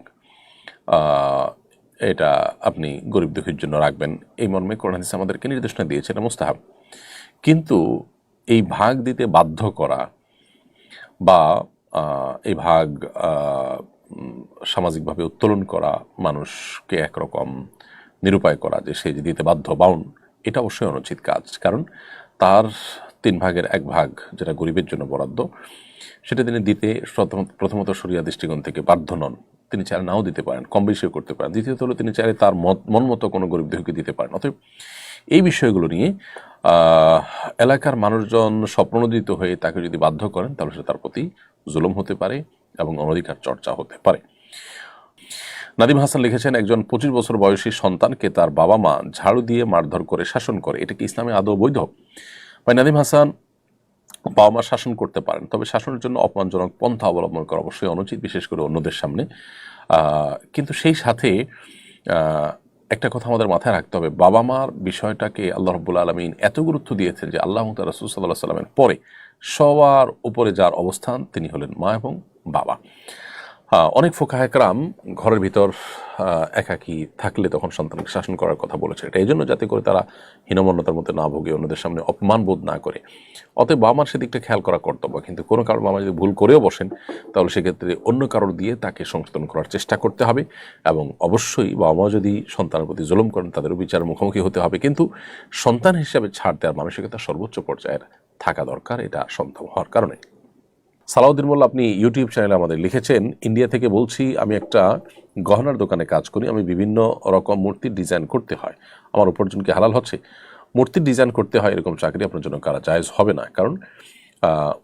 এটা আপনি গরিব দুঃখীর জন্য রাখবেন, এই মর্মে কোরআন হাদিস আমাদেরকে নির্দেশনা দিয়েছে, এটা মুস্তাহাব। কিন্তু এই ভাগ দিতে বাধ্য করা বা এই ভাগ সামাজিকভাবে উত্তোলন করা, মানুষকে একরকম নিরুপায় করা যে সে যে দিতে বাধ্য, বাউন্ড, এটা অবশ্যই অনুচিত কাজ। কারণ তার 3 ভাগের 1 ভাগ যেটা গরিবের জন্য বরাদ্দ, সেটা তিনি দিতে প্রথমত শরিয়া দৃষ্টিকোণ থেকে বাধ্য নন। তিনি চাইলে নাও দিতে পারেন, কম বেশিও করতে পারেন। দ্বিতীয়ত হলো, তিনি চাইলে তার মন মতো কোনো গরিব দুঃখীকে দিতে পারেন। অতএব এই বিষয়গুলো নিয়ে এলাকার মানুষজন স্বপ্রণোদিত হয়ে তাকে যদি বাধ্য করেন, তাহলে সে তার প্রতি জুলুম হতে পারে এবং অনধিকার চর্চা হতে পারে। নাদিম হাসান লিখেছেন, একজন 25 বছর বয়সী সন্তানকে তার বাবা মা ঝাড়ু দিয়ে মারধর করে শাসন করে, এটা কি ইসলামে আদৌ বৈধ? ভাই নাদিম হাসান, বাবা মা শাসন করতে পারেন, তবে শাসনের জন্য অপমানজনক পন্থা অবলম্বন করা অবশ্যই অনুচিত, বিশেষ করে অন্যদের সামনে। কিন্তু সেই সাথে একটা কথা আমাদের মাথায় রাখতে হবে, বাবা মার বিষয়টাকে আল্লাহ রাব্বুল আলামিন এত গুরুত্ব দিয়েছেন যে আল্লাহ তাআলা রাসূল সাল্লাল্লাহু আলাইহি সাল্লামের পরে সবার উপরে যার অবস্থান তিনি হলেন মা এবং বাবা। অনেক ফুকাহা একরাম ঘরের ভিতর একাকী থাকলে তখন সন্তানকে শাসন করার কথা বলেছে, এটা এই জন্য যাতে করে তারা হীনমন্যতার মধ্যে না ভোগে, অন্যদের সামনে অপমান বোধ না করে। অতএব বাবা মার সেদিকটা খেয়াল করা কর্তব্য। কিন্তু কোনো কারণ বাবা যদি ভুল করেও বসেন, তাহলে সেক্ষেত্রে অন্য কারোর দিয়ে তাকে সংশোধন করার চেষ্টা করতে হবে। এবং অবশ্যই বাবা মা যদি সন্তানের প্রতি জুলুম করেন, তাদেরও বিচার মুখোমুখি হতে হবে। কিন্তু সন্তান হিসাবে ছাড় দেওয়ার মানসিকতা সর্বোচ্চ পর্যায়ের থাকা দরকার, এটা সন্তান হওয়ার কারণে। সালাউদ্দিন মোল্লা, আপনি ইউটিউব চ্যানেলে আমাদের লিখেছেন, ইন্ডিয়া থেকে বলছি, আমি একটা গহনার দোকানে কাজ করি, আমি বিভিন্ন রকম মূর্তির ডিজাইন করতে হয়, আমার উপার্জন কি হালাল হচ্ছে? মূর্তির ডিজাইন করতে হয় এরকম চাকরি আপনার জন্য করা জায়েজ হবে না, কারণ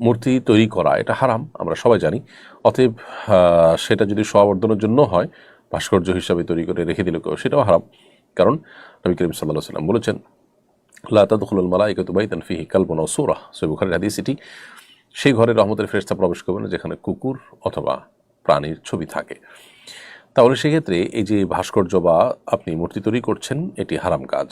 মূর্তি তৈরি করা এটা হারাম, আমরা সবাই জানি। অতএব সেটা যদি স্ববর্ধনের জন্য হয়, ভাস্কর্য হিসাবে তৈরি করে রেখে দিলে সেটাও হারাম। কারণ নবী করিম সাল্লাল্লাহু আলাইহি ওয়াসাল্লাম বলেছেন, লা তাদখুলুল মালাইকাতু বাইতান ফীহি কালবুন আও সূরা, সহিহ বুখারীর হাদিস এটি। সেই ঘরে রহমতের ফেরেশতা প্রবেশ করবে না যেখানে কুকুর অথবা প্রাণীর ছবি থাকে। তাহলে সেক্ষেত্রে এই যে ভাস্কর্য বা আপনি মূর্তি তৈরি করছেন, এটি হারাম কাজ।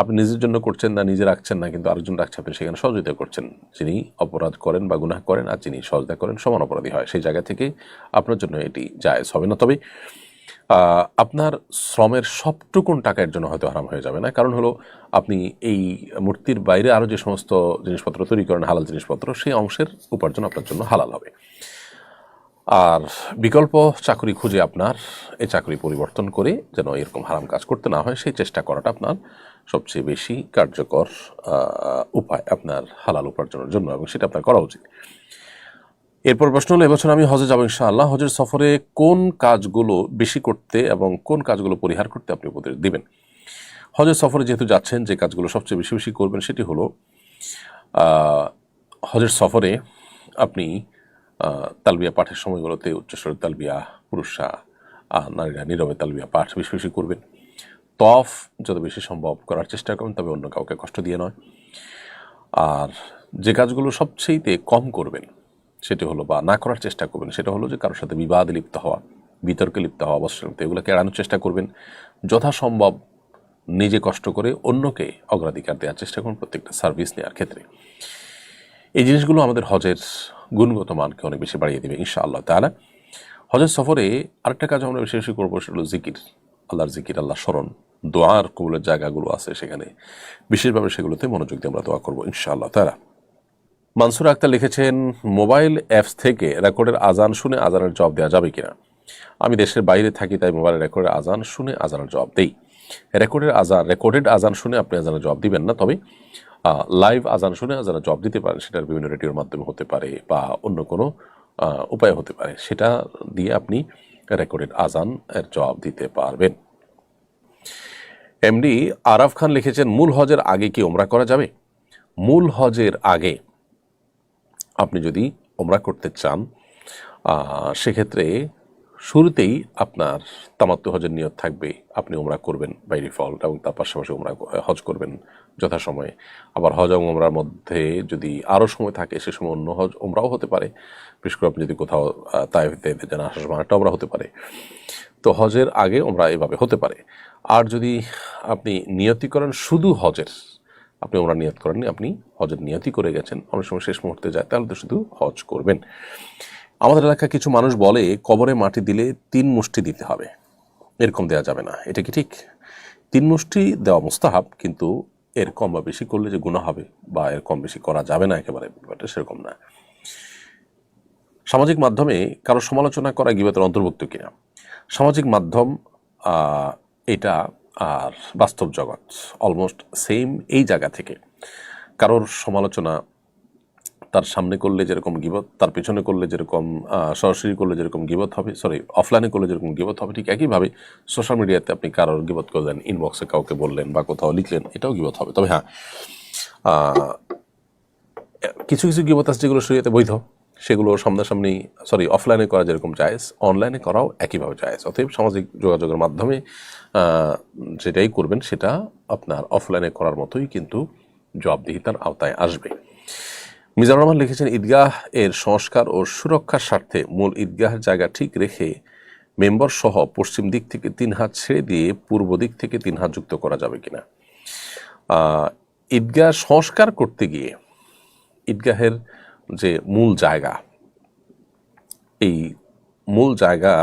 আপনি নিজের জন্য করছেন না, নিজে রাখছেন না, কিন্তু আরেকজন রাখছে, আপনি সেখানে সহযোগিতা করছেন। যিনি অপরাধ করেন বা গুনাহ করেন আর যিনি সহযোগিতা করেন সমান অপরাধী হয়, সেই জায়গা থেকে আপনার জন্য এটি জায়েজ হবে না। তবে আপনার শ্রমের সবটুকুন টাকার জন্য হয়তো হারাম হয়ে যাবে না, কারণ হলো আপনি এই মূর্তির বাইরে আরও যে সমস্ত জিনিসপত্র তৈরি করেন, হালাল জিনিসপত্র, সেই অংশের উপার্জন আপনার জন্য হালাল হবে। আর বিকল্প চাকরি খুঁজে আপনার এই চাকরি পরিবর্তন করে যেন এরকম হারাম কাজ করতে না হয়, সেই চেষ্টা করাটা আপনার সবচেয়ে বেশি কার্যকর উপায় আপনার হালাল উপার্জনের জন্য, এবং সেটা আপনার করা উচিত। এরপর প্রশ্ন হলো, এবছর আমি হজে যাবো ইনশাআল্লাহ, হজের সফরে কোন কাজগুলো বেশি করতে এবং কোন কাজগুলো পরিহার করতে আপনি উপদেশ দিবেন? হজের সফরে যেহেতু যাচ্ছেন, যে কাজগুলো সবচেয়ে বেশি বেশি করবেন সেটি হলো, হজের সফরে আপনি তালবিয়া পাঠের সময়গুলোতে উচ্চস্বরের তালবিয়া, পুরুষরা নারীরা নীরবে তালবিয়া পাঠ বেশি বেশি করবেন। তওয়াফ যত বেশি সম্ভব করার চেষ্টা করবেন, তবে অন্য কাউকে কষ্ট দিয়ে নয়। আর যে কাজগুলো সবচেয়ে কম করবেন সেটি হলো, বা না করার চেষ্টা করবেন, সেটা হলো যে কারোর সাথে বিবাদে লিপ্ত হওয়া, বিতর্কে লিপ্ত হওয়া, অবশ্যই এগুলোকে এড়ানোর চেষ্টা করবেন। যথাসম্ভব নিজে কষ্ট করে অন্যকে অগ্রাধিকার দেওয়ার চেষ্টা করুন প্রত্যেকটা সার্ভিস নেওয়ার ক্ষেত্রে। এই জিনিসগুলো আমাদের হজের গুণগত মানকে অনেক বেশি বাড়িয়ে দেবে ইনশাআল্লাহ তাআলা। হজের সফরে আরেকটা কাজ আমরা বেশি বেশি করবো, সেটা হলো জিকির, আল্লাহর জিকির, আল্লাহ স্মরণ, দোয়ার কবুলের জায়গাগুলো আছে সেখানে বিশেষভাবে সেগুলোতে মনোযোগ দিয়ে আমরা দোয়া করবো ইনশাআল্লাহ তাআলা। মানসুর আক্তার লিখেছেন, মোবাইল অ্যাপস থেকে রেকর্ডের আজান শুনে আজানের জবাব দেওয়া যাবে কিনা? আমি দেশের বাইরে থাকি, তাই মোবাইলে রেকর্ডের আজান শুনে আজানের জবাব দেই। রেকর্ডেড আজান শুনে আপনি আজানের জবাব দিবেন না, তবে লাইভ আজান শুনে আজানের জবাব দিতে পারেন। সেটার বিভিন্ন রেডিওর মাধ্যমে হতে পারে বা অন্য কোনো উপায় হতে পারে, সেটা দিয়ে আপনি রেকর্ডেড আজান এর জবাব দিতে পারবেন। এমডি আরাফ খান লিখেছেন, মূল হজের আগে কি ওমরা করা যাবে? মূল হজের আগে আপনি যদি ওমরা করতে চান, সেক্ষেত্রে শুরুতেই আপনার তামাত্তু হজের নিয়ত থাকবে, আপনি ওমরা করবেন বাই ডিফল্ট, এবং তার পাশাপাশি হজ করবেন যথাসময়ে। আবার হজ এবং ওমরার মধ্যে যদি আরও সময় থাকে, সে সময় অন্য হজ ওমরাও হতে পারে। বিশেষ করে আপনি যদি কোথাও তাইফে যেন আসার সময় একটা ওমরা হতে পারে। তো হজের আগে ওমরা এভাবে হতে পারে। আর যদি আপনি নিয়তি করেন শুধু হজের, আপনি ওমরা নিয়ত করেননি, আপনি হজের নিয়তি করে গেছেন, অনেক সময় শেষ মুহূর্তে যায়, তাহলে তো শুধু হজ করবেন। আমাদের এলাকায় কিছু মানুষ বলে কবরে মাটি দিলে 3 মুষ্টি দিতে হবে, এরকম দেওয়া যাবে না। এটা কি ঠিক? 3 মুষ্টি দেওয়া মুস্তাহাব, কিন্তু এর কম বা বেশি করলে যে গুনাহ হবে বা এর কম বেশি করা যাবে না একেবারে, ব্যাপারটা সেরকম না। সামাজিক মাধ্যমে কারো সমালোচনা করা গীবতের অন্তর্ভুক্ত কিনা? সামাজিক মাধ্যম এটা আর বাস্তব জগৎ অলমোস্ট সেম। এই জায়গা থেকে কারোর সমালোচনা তার সামনে করলে যেরকম গীবত, তার পেছনে করলে যেরকম, সরাসরি করলে যেরকম গীবত হবে, অফলাইনে করলে যেরকম গীবত হবে, ঠিক একইভাবে সোশ্যাল মিডিয়াতে আপনি কারোর গীবত করলেন, ইনবক্সে কাউকে বললেন বা কোথাও লিখলেন, এটাও গীবত হবে। তবে হ্যাঁ, কিছু কিছু গীবত আছে যেগুলো শরীয়তে বৈধ, সেগুলো সামনাসামনি অফলাইনে করা যেরকম জায়েজ, অনলাইনে করাও একইভাবে জায়েজ। অতএব সামাজিক যোগাযোগের মাধ্যমে যেটাই করবেন সেটা আপনার অফলাইনে করার মতোই কিন্তু জবাবদিহিতার আওতায় আসবে। মিজানুর রহমান লিখেছেন, ঈদগাহ এর সংস্কার ও সুরক্ষার স্বার্থে মূল ঈদগাহের জায়গা ঠিক রেখে মেম্বার সহ পশ্চিম দিক থেকে 3 হাত ছেড়ে দিয়ে পূর্ব দিক থেকে 3 হাত যুক্ত করা যাবে কিনা? ঈদগাহ সংস্কার করতে গিয়ে ঈদগাহের যে মূল জায়গা, এই মূল জায়গা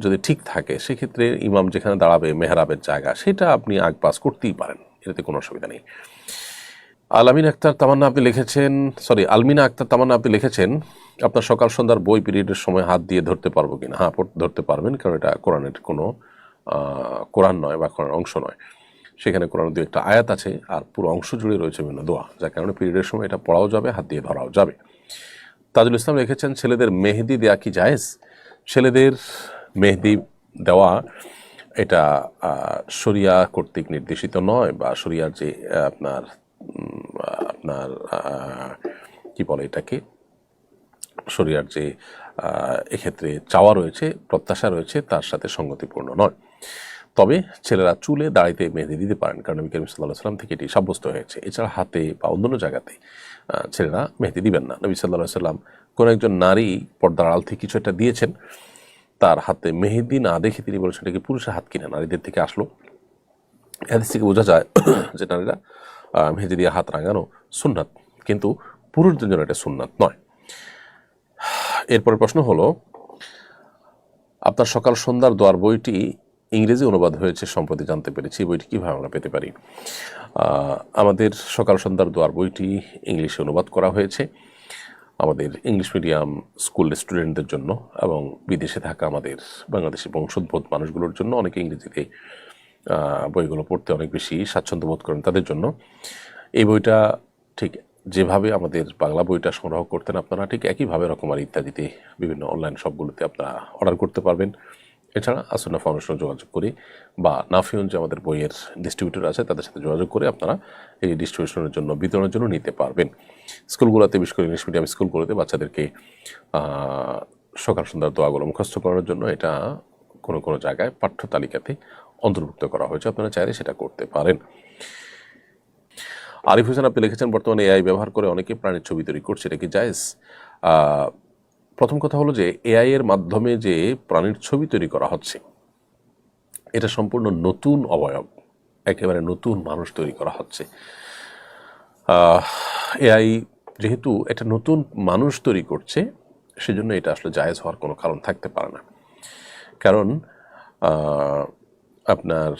যদি ঠিক থাকে, সেক্ষেত্রে ইমাম যেখানে দাঁড়াবে মেহরাবের জায়গা, সেটা আপনি আগপাস করতেই পারেন, এটাতে কোনো অসুবিধা নেই। আলমিনা আক্তার তামান্না আপনি লিখেছেন, আপনার সকাল সন্ধ্যার বই পিরিয়ডের সময় হাত দিয়ে ধরতে পারবো কিনা? হ্যাঁ, ধরতে পারবেন, কারণ এটা কোরআনের কোনো কোরআন নয় বা কোরআন অংশ নয়। সেখানে কোরআনের 2-1টা আয়াত আছে, আর পুরো অংশ জুড়ে রয়েছে বিভিন্ন দোয়া, যার কারণে পিরিয়ডের সময় এটা পড়াও যাবে, হাত দিয়ে ধরাও যাবে। তাজুল ইসলাম লিখেছেন, ছেলেদের মেহেদি দেওয়া কি জায়েজ? ছেলেদের মেহেদি দেওয়া এটা শরিয়া কর্তৃক নির্দেশিত নয়, বা শরিয়ার যে আপনার কি বলে এটাকে, শরিয়ার যে এক্ষেত্রে চাওয়া রয়েছে, প্রত্যাশা রয়েছে, তার সাথে সঙ্গতিপূর্ণ নয়। তবে ছেলেরা চুলে দাড়িতে মেহেদি দিতে পারেন, কারণ নবী করিম সাল্লাল্লাহু আলাইহি ওয়াসাল্লাম থেকে এটি সাব্যস্ত হয়েছে। এছাড়া হাতে বা অন্যান্য জায়গাতে ছেলেরা মেহেদি দিবেন না। নবী সাল্লাল্লাহু আলাইহি ওয়াসাল্লাম কোনো একজন নারী পর্দার আড়াল থেকে কিছু একটা দিয়েছেন, তার হাতে মেহেদি না দেখে তিনি বলেছেন এটাকে পুরুষের হাত কিনা, নারীদের থেকে আসলো। হাদিস থেকে বোঝা যায় যে নারীরা মেহেদি দিয়ে হাত রাঙানো সুন্নাত, কিন্তু পুরুষদের জন্য এটা সুন্নাত নয়। এরপরের প্রশ্ন হলো, আপনার সকাল সন্ধ্যার দোয়ার বইটি ইংরেজি অনুবাদ হয়েছে সম্প্রতি জানতে পেরেছি, বইটি কীভাবে আমরা পেতে পারি? আমাদের সকাল সন্ধ্যার দোয়ার বইটি ইংলিশে অনুবাদ করা হয়েছে আমাদের ইংলিশ মিডিয়াম স্কুল স্টুডেন্টদের জন্য, এবং বিদেশে থাকা আমাদের বাংলাদেশি বংশোদ্ভূত মানুষগুলোর জন্য, অনেকে ইংরেজিতে বইগুলো পড়তে অনেক বেশি স্বাচ্ছন্দ্য বোধ করেন, তাদের জন্য এই বইটা ঠিক যেভাবে আমাদের বাংলা বইটা সংগ্রহ করতেন আপনারা, ঠিক একইভাবে রকমারি ইত্যাদিতে বিভিন্ন অনলাইন শপগুলোতে আপনারা অর্ডার করতে পারবেন। এছাড়া আসুনা ফাউন্ডেশনে যোগাযোগ করে বা নাফিউন যে আমাদের বইয়ের ডিস্ট্রিবিউটর আছে, তাদের সাথে যোগাযোগ করে আপনারা এই ডিস্ট্রিবিউশনের জন্য, বিতরণের জন্য নিতে পারবেন। স্কুলগুলোতে, বিশেষ করে ইংলিশ মিডিয়াম স্কুলগুলোতে বাচ্চাদেরকে সকাল সন্ধ্যার দোয়াগুলো মুখস্থ করার জন্য এটা কোনো কোনো জায়গায় পাঠ্য তালিকাতে অন্তর্ভুক্ত করা হয়েছে, আপনারা চাইলে সেটা করতে পারেন। আরিফ হোসেন আপনি লিখেছেন বর্তমানে এআই ব্যবহার করে অনেকে প্রাণীর ছবি তৈরি করছে, এটা কি জায়েজ? আহ, প্রথম কথা হলো যে এআই এর মাধ্যমে যে প্রাণীর ছবি তৈরি করা হচ্ছে এটা সম্পূর্ণ নতুন অবয়ব, একেবারে নতুন মানুষ তৈরি করা হচ্ছে। এআই যেহেতু এটা নতুন মানুষ তৈরি করছে সেজন্য এটা আসলে জায়েজ হওয়ার কোনো কারণ থাকতে পারে না। কারণ আপনার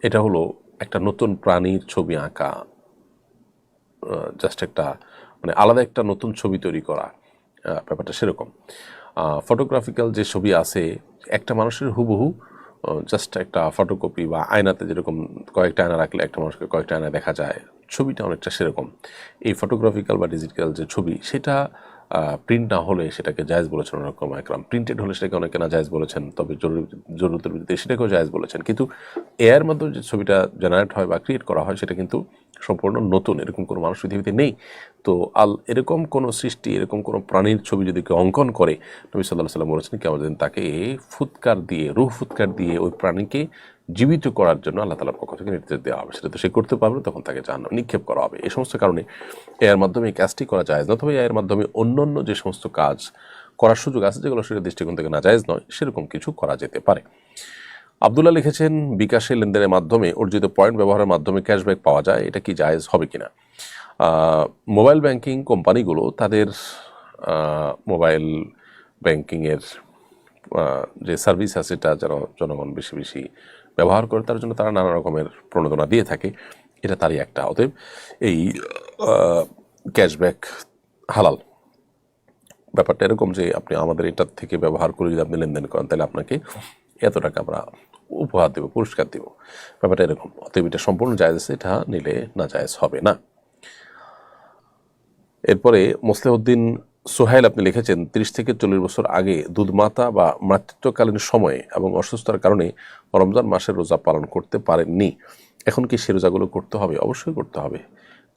এটা হলো একটা নতুন প্রাণীর ছবি আঁকা, জাস্ট একটা মানে আলাদা একটা নতুন ছবি তৈরি করা, ব্যাপারটা সেরকম। ফটোগ্রাফিক্যাল যে ছবি আছে একটা মানুষের হুবহু জাস্ট একটা ফটোকপি বা আয়নাতে যেরকম কয়েকটা আয়না রাখলে একটা মানুষকে কয়েকটা আয়না দেখা যায়, ছবিটা অনেকটা সেরকম। এই ফটোগ্রাফিক্যাল বা ডিজিটাল যে ছবি সেটা প্রিন্ট না হলে সেটাকে জায়েজ বলেছেন ওরকম একরাম, প্রিন্টেড হলে সেটাকে অনেকে না জায়েজ বলেছেন, তবে জরুরতের ভিত্তিতে সেটাকেও জায়েজ বলেছেন। কিন্তু এআইয়ের মাধ্যমে যে ছবিটা জেনারেট হয় বা ক্রিয়েট করা হয় সেটা কিন্তু সম্পূর্ণ নতুন, এরকম কোনো মানুষ পৃথিবীতে নেই। তো এরকম কোনো সৃষ্টি, এরকম কোনো প্রাণীর ছবি যদি কেউ অঙ্কন করে, নবী সাল্লাল্লাহু আলাইহি ওয়াসাল্লাম বলেছেন কেমন দিন তাকে ফুৎকার দিয়ে, রূহ ফুৎকার দিয়ে ওই প্রাণীকে জীবিত করার জন্য আল্লাহ তাআলার পক্ষ থেকে নির্দেশ দেওয়া হবে। সেটা তো সে করতে পারবে, তখন তাকে জাহান্নামে নিক্ষেপ করা হবে। এই সমস্ত কারণে এর মাধ্যমে এই কাজটি করা যায় না। তবে এর মাধ্যমে অন্যান্য যে সমস্ত কাজ করার সুযোগ আছে যেগুলো সেটা দৃষ্টিকোণ থেকে নাজায়েজ নয়, সেরকম কিছু করা যেতে পারে। আব্দুল্লাহ লিখেছেন বিকাশে লেনদেনের মাধ্যমে অর্জিত পয়েন্ট ব্যবহারের মাধ্যমে ক্যাশব্যাক পাওয়া যায়, এটা কি জায়েজ হবে কিনা? মোবাইল ব্যাংকিং কোম্পানিগুলো তাদের মোবাইল ব্যাংকিংয়ের যে সার্ভিস আছে এটা যেন জনগণ বেশি বেশি ব্যবহার করে তার জন্য তারা নানা রকমের প্রণোদনা দিয়ে থাকে, এটা তারই একটা। অতএব এই ক্যাশব্যাক হালাল। ব্যাপারটা এরকম যে আপনি আমাদের এটার থেকে ব্যবহার করে যদি আপনি লেনদেন করেন তাহলে আপনাকে এত টাকা আমরা উপহার দেবো, পুরস্কার দেব, ব্যাপারটা এরকম। অতএব এটা সম্পূর্ণ জায়েজ আছে, এটা নিলে না জায়েজ হবে না। এরপরে মোসলেহউদ্দিন সোহাইল আপনি লিখেছেন 30 থেকে 40 বছর আগে দুধমাতা বা মাতৃত্বকালীন সময়ে এবং অসুস্থতার কারণে রমজান মাসের রোজা পালন করতে পারেননি, এখন কি সে রোজাগুলো করতে হবে? অবশ্যই করতে হবে।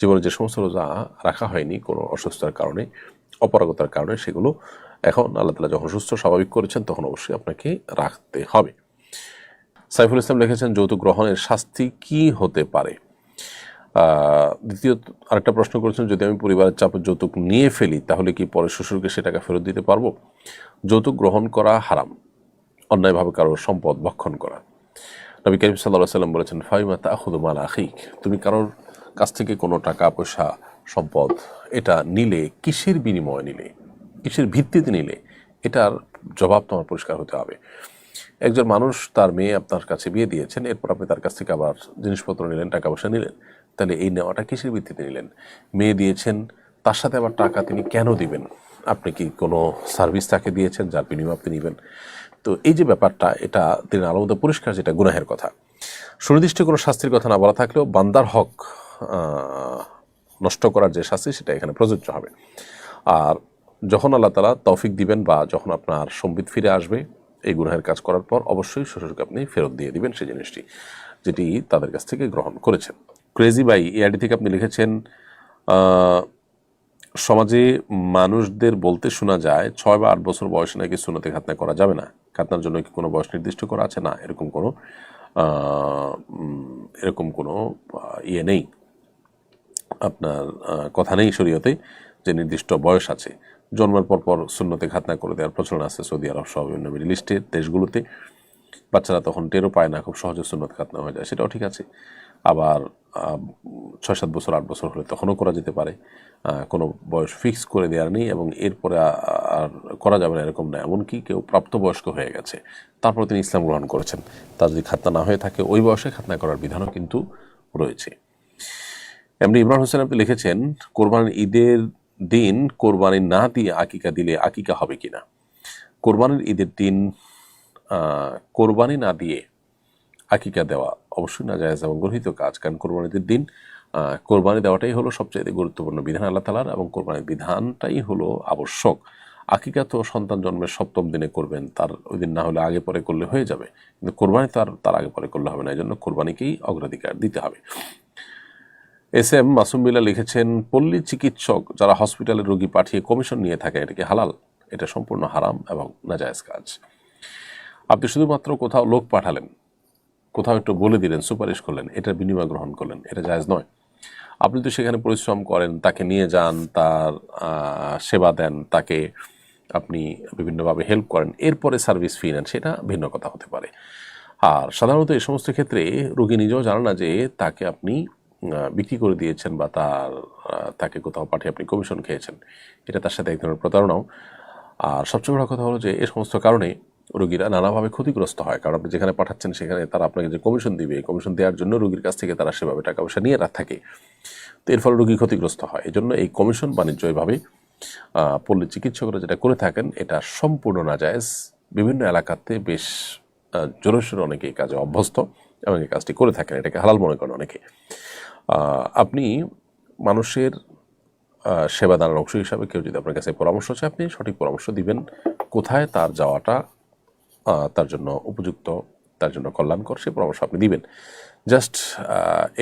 জীবনে যে সমস্ত রোজা রাখা হয়নি কোনো অসুস্থতার কারণে, অপারগতার কারণে, সেগুলো এখন আল্লাহ তাআলা যখন সুস্থ স্বাভাবিক করেছেন তখন অবশ্যই আপনাকে রাখতে হবে। সাইফুল ইসলাম লিখেছেন যৌতুক গ্রহণের শাস্তি কি হতে পারে? দ্বিতীয় আরেকটা প্রশ্ন করেছেন যদি আমি পরিবারের চাপে যৌতুক নিয়ে ফেলি তাহলে কি পরে শ্বশুরকে সে টাকা ফেরত দিতে পারবো? যৌতুক গ্রহণ করা হারাম, অন্যায়ভাবে কারোর সম্পদ ভক্ষণ করা। নবী করিম সাল্লাল্লাহু আলাইহি ওয়াসাল্লাম বলেছেন ফাইমা তাখুযু মাল আখিক, তুমি কারোর কাছ থেকে কোনো টাকা পয়সা সম্পদ এটা নিলে কিসের বিনিময়ে নিলে, কিসের ভিত্তিতে নিলে, এটার জবাব তোমার পরিষ্কার হতে হবে। একজন মানুষ তার মেয়ে আপনার কাছে বিয়ে দিয়েছেন, এরপর আপনি তার কাছ থেকে আবার জিনিসপত্র নিলেন, টাকা পয়সা নিলেন, তাহলে এই নেওয়াটা কিসের ভিত্তিতে নিলেন? মেয়ে দিয়েছেন, তার সাথে আবার টাকা তিনি কেন দিবেন? আপনি কি কোনো সার্ভিস তাকে দিয়েছেন যার বিনিময়ে আপনি নেবেন? তো এই যে ব্যাপারটা, এটা তিনি আলাদা পরিষ্কার যেটা গুনাহের কথা। সুনির্দিষ্ট কোনো শাস্তির কথা না বলা থাকলেও বান্দার হক নষ্ট করার যে শাস্তি সেটা এখানে প্রযোজ্য হবে। আর যখন আল্লাহ তাআলা তৌফিক দিবেন বা যখন আপনার সম্বিত ফিরে আসবে এই গুনাহের কাজ করার পর, অবশ্যই শ্বশুরকে আপনি ফেরত দিয়ে দিবেন সেই জিনিসটি যেটি তাদের কাছ থেকে গ্রহণ করেছেন। ক্রেজি বাই এআইডি থেকে আপনি লিখেছেন সমাজে মানুষদের বলতে শোনা যায় 6 বা 8 বছর বয়সে নাকি সুন্নতে খাতনা করা যাবে না, খাতনার জন্য কি কোনো বয়স নির্দিষ্ট করা আছে? না, এরকম কোনো ইয়ে নেই, আপনার কথা নেই শরীয়তে যে নির্দিষ্ট বয়স আছে। জন্মের পর সুন্নতে খাতনা করে দেওয়ার প্রচলন আছে সৌদি আরব সহ বিভিন্ন মিডল ইস্টের দেশগুলোতে। বাচ্চারা তখন টেরও পায় না, খুব সহজে সুন্নত খাতনা হয়ে যায়, সেটাও ঠিক আছে। আবার 6-7 বছর 8 বছর হলে তখনও করা যেতে পারে, কোনো বয়স ফিক্স করে দেওয়ার নেই এবং এরপরে আর করা যাবে না এরকম না। এমনকি কেউ প্রাপ্তবয়স্ক হয়ে গেছে তারপর তিনি ইসলাম গ্রহণ করেছেন, তার যদি খাতনা না হয়ে থাকে ওই বয়সে খাতনা করার বিধানও কিন্তু রয়েছে। এমনি ইমরান হোসেন আপনি লিখেছেন কোরবানির ঈদের দিন কোরবানি না দিয়ে আকিকা দিলে আকিকা হবে কিনা? কোরবানির ঈদের দিন কোরবানি না দিয়ে আকিকা দেওয়া অবশ্যই না জায়েজ এবং গর্হিত কাজ, কারণ কোরবানির দিন কোরবানি দেওয়াটাই হলো সবচেয়ে গুরুত্বপূর্ণ বিধান আল্লাহ তাআলার, এবং কোরবানির বিধানটাই হলো আবশ্যক। আকিকা তো সন্তান জন্মের 7ম দিনে করবেন, তার ওই দিন না হলে আগে পরে করলে হয়ে যাবে, কিন্তু কোরবানি তার আগে পরে করলে হবে না, এই জন্য কোরবানিকেই অগ্রাধিকার দিতে হবে। এস এম মাসুম বিল্লাহ লিখেছেন পল্লী চিকিৎসক যারা হসপিটালে রোগী পাঠিয়ে কমিশন নিয়ে থাকে এটা কি হালাল? এটা সম্পূর্ণ হারাম এবং নাজায়েজ কাজ। আপনি শুধুমাত্র কোথাও লোক পাঠালেন, কোথাও একটু বলে দিলেন, সুপারিশ করলেন, এটার বিনিময় গ্রহণ করলেন, এটা জায়েজ নয়। আপনি তো সেখানে পরিশ্রম করেন, তাকে নিয়ে যান, তার সেবা দেন, তাকে আপনি বিভিন্নভাবে হেল্প করেন, এরপরে সার্ভিস ফি নেন, সেটা ভিন্ন কথা হতে পারে। আর সাধারণত এই সমস্ত ক্ষেত্রে রোগী নিজেও জানে না যে তাকে আপনি বিক্রি করে দিয়েছেন বা তাকে কোথাও পাঠিয়ে আপনি কমিশন খেয়েছেন। এটা তার সাথে এক ধরনের প্রতারণাও। আর সবচেয়ে বড় কথা হলো যে এই সমস্ত কারণে রোগীরা নানাভাবে ক্ষতিগ্রস্ত হয়, কারণ আপনি যেখানে পাঠাচ্ছেন সেখানে তারা আপনাকে যে কমিশন দিবে, কমিশন দেওয়ার জন্য রোগীর কাছ থেকে তারা সেভাবে টাকা পয়সা নিয়ে থাকে। তো এর ফলে রোগী ক্ষতিগ্রস্ত হয়। এই জন্য এই কমিশন বাণিজ্য এভাবে পল্লী চিকিৎসকরা যেটা করে থাকেন, এটা সম্পূর্ণ নাজায়েজ। বিভিন্ন এলাকাতে বেশ জোরে সোরে অনেকে এই কাজে অভ্যস্ত এবং এই কাজটি করে থাকেন, এটাকে হালাল মনে করেন অনেকে। আপনি মানুষের সেবা দানের অংশ হিসাবে কেউ যদি আপনার কাছে পরামর্শ চায়, আপনি সঠিক পরামর্শ দিবেন কোথায় তার যাওয়াটা তার জন্য উপযুক্ত, তার জন্য কল্যাণকর, সে পরামর্শ আপনি দিবেন। জাস্ট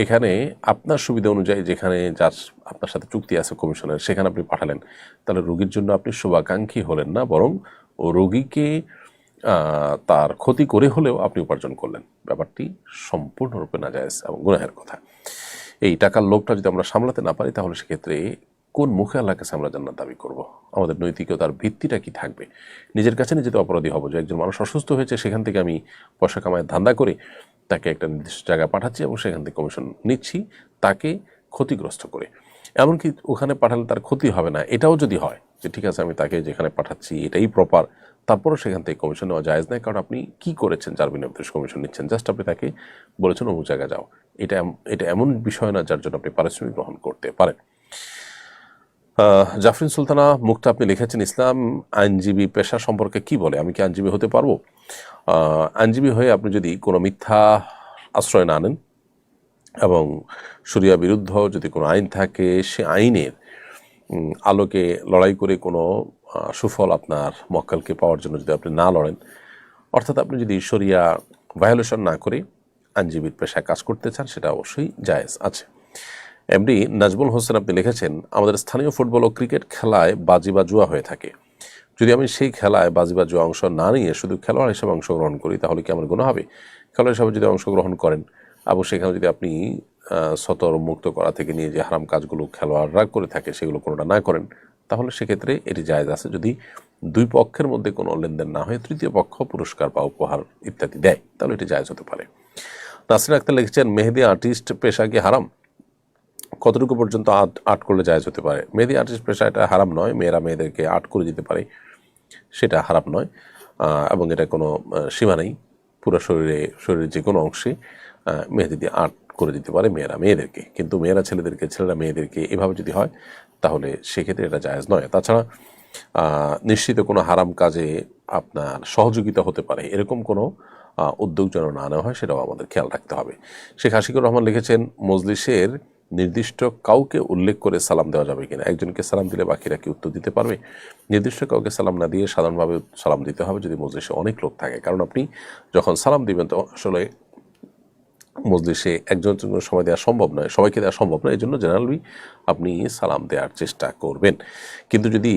এখানে আপনার সুবিধা অনুযায়ী যেখানে যার আপনার সাথে চুক্তি আছে কমিশনের, সেখানে আপনি পাঠালেন, তাহলে রোগীর জন্য আপনি শুভাকাঙ্ক্ষী হলেন না, বরং ও রোগীকে তার ক্ষতি করে হলেও আপনি উপার্জন করলেন। ব্যাপারটি সম্পূর্ণরূপে নাজায়েজ এবং গুনাহের কথা। এই টাকার লোভটা যদি আমরা সামলাতে না পারি, তাহলে সেক্ষেত্রে কোন মুখে আল্লাহর কাছে আমরা জান্নাত দাবি করব? আমাদের নৈতিকতার ভিত্তিটা কি থাকবে? নিজের কাছে নিজে তো অপরাধী হব যে একজন মানুষ অসুস্থ হয়েছে, সেখান থেকে আমি পয়সা কামায় ধান্দা করে তাকে একটা নির্দিষ্ট জায়গায় পাঠাচ্ছি এবং সেখান থেকে কমিশন নিচ্ছি তাকে ক্ষতিগ্রস্ত করে। এমনকি ওখানে পাঠালে তার ক্ষতি হবে না, এটাও যদি হয় যে ঠিক আছে আমি তাকে যেখানে পাঠাচ্ছি এটাই প্রপার, তারপরও সেখান থেকে কমিশন নেওয়া জায়েজ নাই। কারণ আপনি কি করেছেন যার বিনিময়ে কমিশন নিচ্ছেন? জাস্ট আপনি তাকে বলেছেন অমুক জায়গায় যাও। এটা এমন বিষয় না যার জন্য আপনি পারিশ্রমিক গ্রহণ করতে পারেন। জাফরিন সুলতানা মুক্তা আপনি লিখেছেন, ইসলাম আইনজীবী পেশা সম্পর্কে কি বলে? আমি কি আইনজীবী হতে পারবো? আইনজীবী হয়ে আপনি যদি কোনো মিথ্যা আশ্রয় না নেন এবং শরিয়া বিরুদ্ধ যদি কোনো আইন থাকে, সে আইনের আলোকে লড়াই করে কোনো সুফল আপনার মক্কেলকে পাওয়ার জন্য যদি আপনি না লড়েন, অর্থাৎ আপনি যদি শরিয়া ভায়োলেশন না করে আইনজীবীর পেশায় কাজ করতে চান, সেটা অবশ্যই জায়েজ আছে। এমডি নাজমুল হোসেন আপনি লিখেছেন, আমাদের স্থানীয় ফুটবল ও ক্রিকেট খেলায় বাজি বা জুয়া হয়ে থাকে। যদি আমি সেই খেলায় বাজি বা জুয়া অংশ না নিয়ে শুধু খেলোয়াড় হিসেবে অংশগ্রহণ করি, তাহলে কি আমার গুনাহ হবে? খেলোয়াড় হিসাবে যদি অংশগ্রহণ করেন এবং সেখানে যদি আপনি সতর মুক্ত করা থেকে নিয়ে যে হারাম কাজগুলো খেলোয়াড়রা করে থাকে সেগুলো কোনোটা না করেন, তাহলে সেক্ষেত্রে এটি জায়েজ আছে যদি দুই পক্ষের মধ্যে কোনো লেনদেন না হয়ে তৃতীয় পক্ষ পুরস্কার বা উপহার ইত্যাদি দেয়, তাহলে এটি জায়েজ হতে পারে। নাসরিন আক্তার লিখেছেন, মেহেদি আর্টিস্ট পেশা কি হারাম? কতটুকু পর্যন্ত আর্ট করলে জায়েজ হতে পারে? মেহেদি আর্টিস্ট পেশা এটা হারাম নয়, মেয়েরা মেয়েদেরকে আর্ট করে দিতে পারে, সেটা হারাম নয় এবং এটা কোনো সীমা নেই। পুরো শরীরের যে কোনো অংশে মেহেদি দিয়ে আর্ট করে দিতে পারে মেয়েরা মেয়েদেরকে, কিন্তু মেয়েরা ছেলেদেরকে, ছেলেরা মেয়েদেরকে এভাবে যদি হয় তাহলে সেক্ষেত্রে এটা জায়েজ নয়। তাছাড়া নিশ্চিত কোনো হারাম কাজে আপনার সহযোগিতা হতে পারে এরকম কোনো উদ্যোগ যেন না নেওয়া হয়, সেটাও আমাদের খেয়াল রাখতে হবে। শেখ হাসিকুর রহমান লিখেছেন, মজলিসের নির্দিষ্ট কাউকে উল্লেখ করে সালাম দেওয়া যাবে কিনা? একজনকে সালাম দিলে বাকিরা কি উত্তর দিতে পারবে? নির্দিষ্ট কাউকে সালাম না দিয়ে সাধারণভাবে সালাম দিতে হবে যদি মজলিসে অনেক লোক থাকে। কারণ আপনি যখন সালাম দিবেন তো আসলে মজলিসে একজন সময় দেওয়া সম্ভব নয়, সবাইকে দেওয়া সম্ভব নয়, এই জন্য জেনারেলি আপনি সালাম দেওয়ার চেষ্টা করবেন। কিন্তু যদি